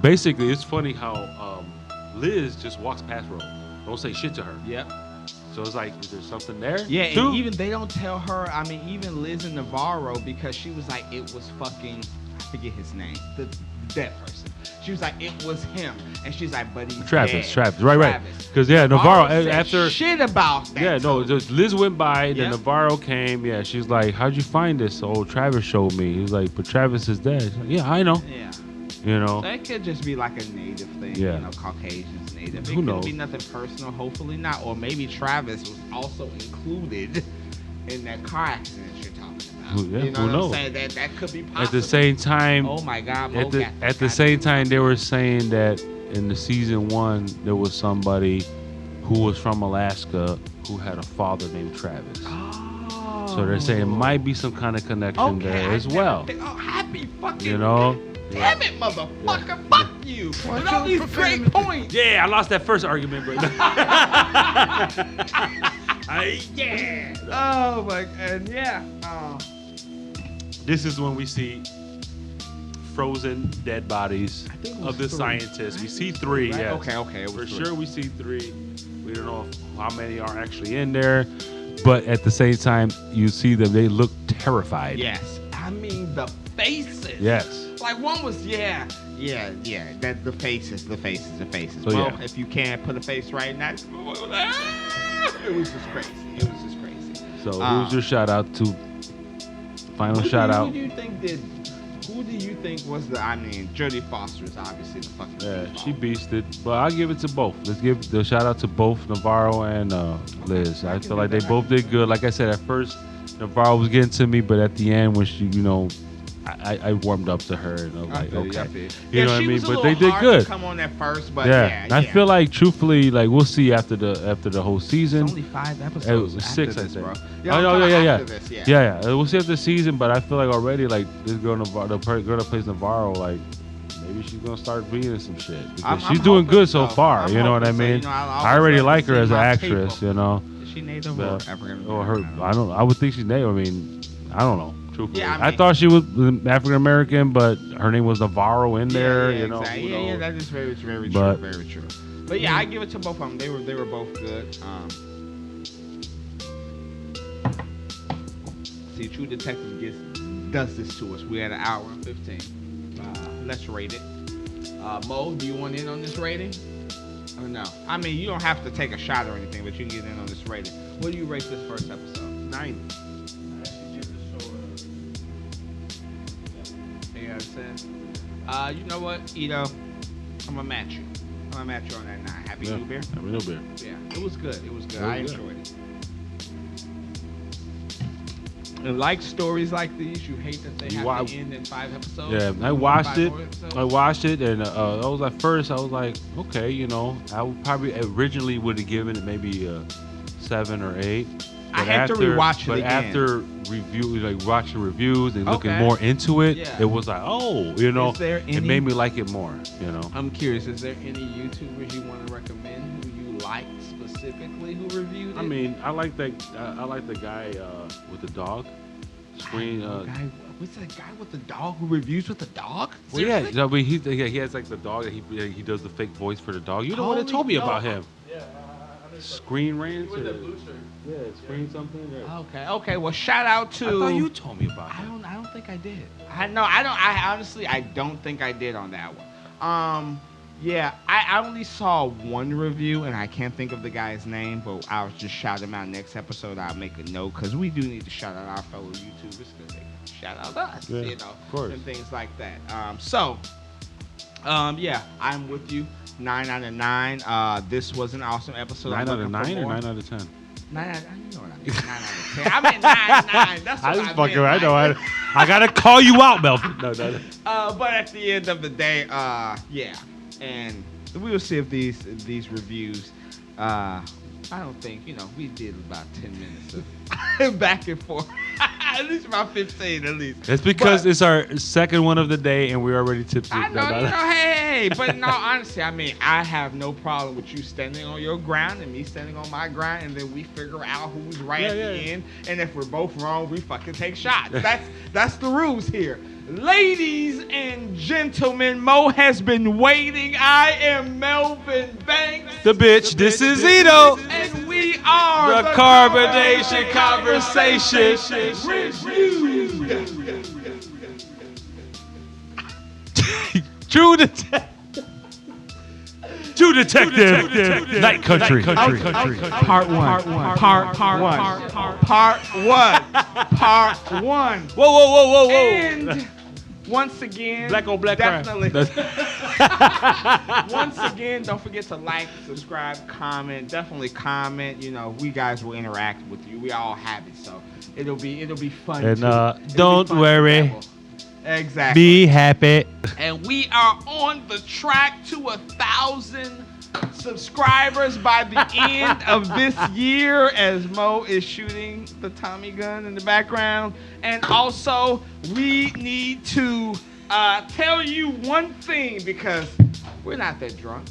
Basically, it's funny how Liz just walks past Rose. Don't say shit to her. Yep. So it's like, is there something there? Yeah, too? and even they don't tell her. I mean, even Liz and Navarro, because she was like, it was fucking, I forget his name, the dead person. She was like, it was him, and she's like, but he's Travis, dead. right. Because Navarro after shit about that. Yeah, no, just Liz went by, then Navarro came. Yeah, she's like, how'd you find this? Oh, Travis showed me. He was like, but Travis is dead. Like, yeah, I know. Yeah. So it could just be like a native thing. Yeah. Caucasians native. Who knows? It could be nothing personal. Hopefully not. Or maybe Travis was also included in that car accident you're talking about. Who knows? What I'm saying? That could be possible. At the same time, oh my God. At the same time, they were saying that in the season 1 there was somebody who was from Alaska who had a father named Travis. Oh. So they're saying it might be some kind of connection there as well. Happy fucking. Damn it, motherfucker! Yeah. Fuck you! With all these great points. Yeah, I lost that first argument, bro. Yeah. Oh my God! Yeah. This is when we see frozen dead bodies of the scientists. We see 3. Right? Yes. Okay. For sure, we see 3. We don't know how many are actually in there, but at the same time, you see them. They look terrified. Yes. I mean the faces. Yes. Like one was yeah. That the faces. So, well, if you can't put a face right now, it was just crazy. So who's your shout out to? Final shout out. Who do you think did? Who Who do you think was the? I mean, Jodie Foster is obviously the fucking. Yeah, default. she beasted. But I'll give it to both. Let's give the shout out to both Navarro and Liz. I feel like they both did good. Like I said, at first Navarro was getting to me, but at the end when she, I warmed up to her and I was like, okay, you know what I mean. But they did good. Come on at first, but yeah. I feel like truthfully, like we'll see after the whole season. It's only 5 episodes. It was 6, I think. Bro. Yeah. We'll see after the season, but I feel like already, like this girl, the girl that plays Navarro, like maybe she's gonna start being in some shit because she's doing good so far. You know what I mean? I already like her as an actress. Is she native or African? Or her? I don't. I would think she's native. I mean, I don't know. Truthfully. Yeah, I thought she was African American, but her name was Navarro in there. Exactly. Yeah, that is very true. Very true. But yeah, I give it to both of them. They were both good. See, True Detective does this to us. We're at 1 hour and 15. Let's rate it. Mo, do you want in on this rating? Or no? I mean, you don't have to take a shot or anything, but you can get in on this rating. What do you rate this first episode? 90. You understand? You know what, Ito? I'm gonna match you. I'm gonna match you on that 9. Happy New Beer? Happy New Beer. Yeah, it was good. I enjoyed it. And like stories like these, you hate that they have to end in 5 episodes. Yeah, I watched it, and I was at first, I was like, okay, I would probably originally would have given it maybe a 7 or 8. I had to rewatch it again. But after watching reviews and looking more into it, it was like, it made me like it more. I'm curious, is there any YouTubers you want to recommend who you liked specifically who reviewed it? I mean, I like the guy with the dog. What's that guy with the dog who reviews with the dog? Well, yeah, I mean, he has like the dog that he does the fake voice for the dog. You know what they told me about him? Yeah. Screen Rant? Yeah, Screen something. Yeah. Okay. Well, shout out to. I thought you told me about it. I don't think I did. I honestly don't think I did on that one. Yeah, I only saw one review, and I can't think of the guy's name, but I'll just shout him out next episode. I'll make a note, because we do need to shout out our fellow YouTubers, because they shout out us, of course. And things like that. Yeah, I'm with you. 9 out of 9. This was an awesome episode. 9 out of 9 or 9 out of 10? 9 out of 10. You know what I mean. 9 out of 10. I meant 9. That's what I was fucking right. I gotta call you out, Melvin. No. But at the end of the day, yeah. And we will see if these reviews, I don't think, we did about 10 minutes of back and forth. At least about 15, at least. It's because it's our second one of the day, and we're already tipsy. I know, hey. But no, honestly, I mean, I have no problem with you standing on your ground and me standing on my ground, and then we figure out who's right at the end. And if we're both wrong, we fucking take shots. That's the rules here. Ladies and gentlemen, Mo has been waiting. I am Melvin Banks. The bitch, this is Ito. And we are the Carbonation Conversation. True Detective. Night Country. Part one. Whoa. And once again, black on black definitely. Once again, don't forget to like, subscribe, comment. Definitely comment. We guys will interact with you. We all happy, so it'll be fun. And don't worry. Exactly. Be happy. And we are on the track to 1,000 subscribers by the end of this year, as Mo is shooting the Tommy gun in the background. And also, we need to tell you one thing, because we're not that drunk.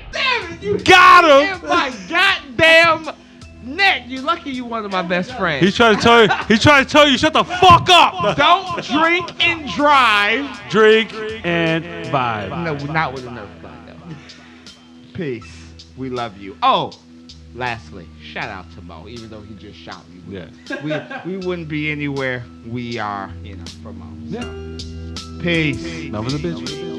Damn it, you got him! in my goddamn neck. You lucky you one of my best friends. He's trying to tell you, shut the fuck up. Don't drink and drive. Drink and vibe. No, not with a Nerf gun, though. Peace. We love you. Oh, lastly, shout out to Mo, even though he just shot me. Yeah. We wouldn't be anywhere we are, for Mo. So. Yeah. Peace. Love is a bitch.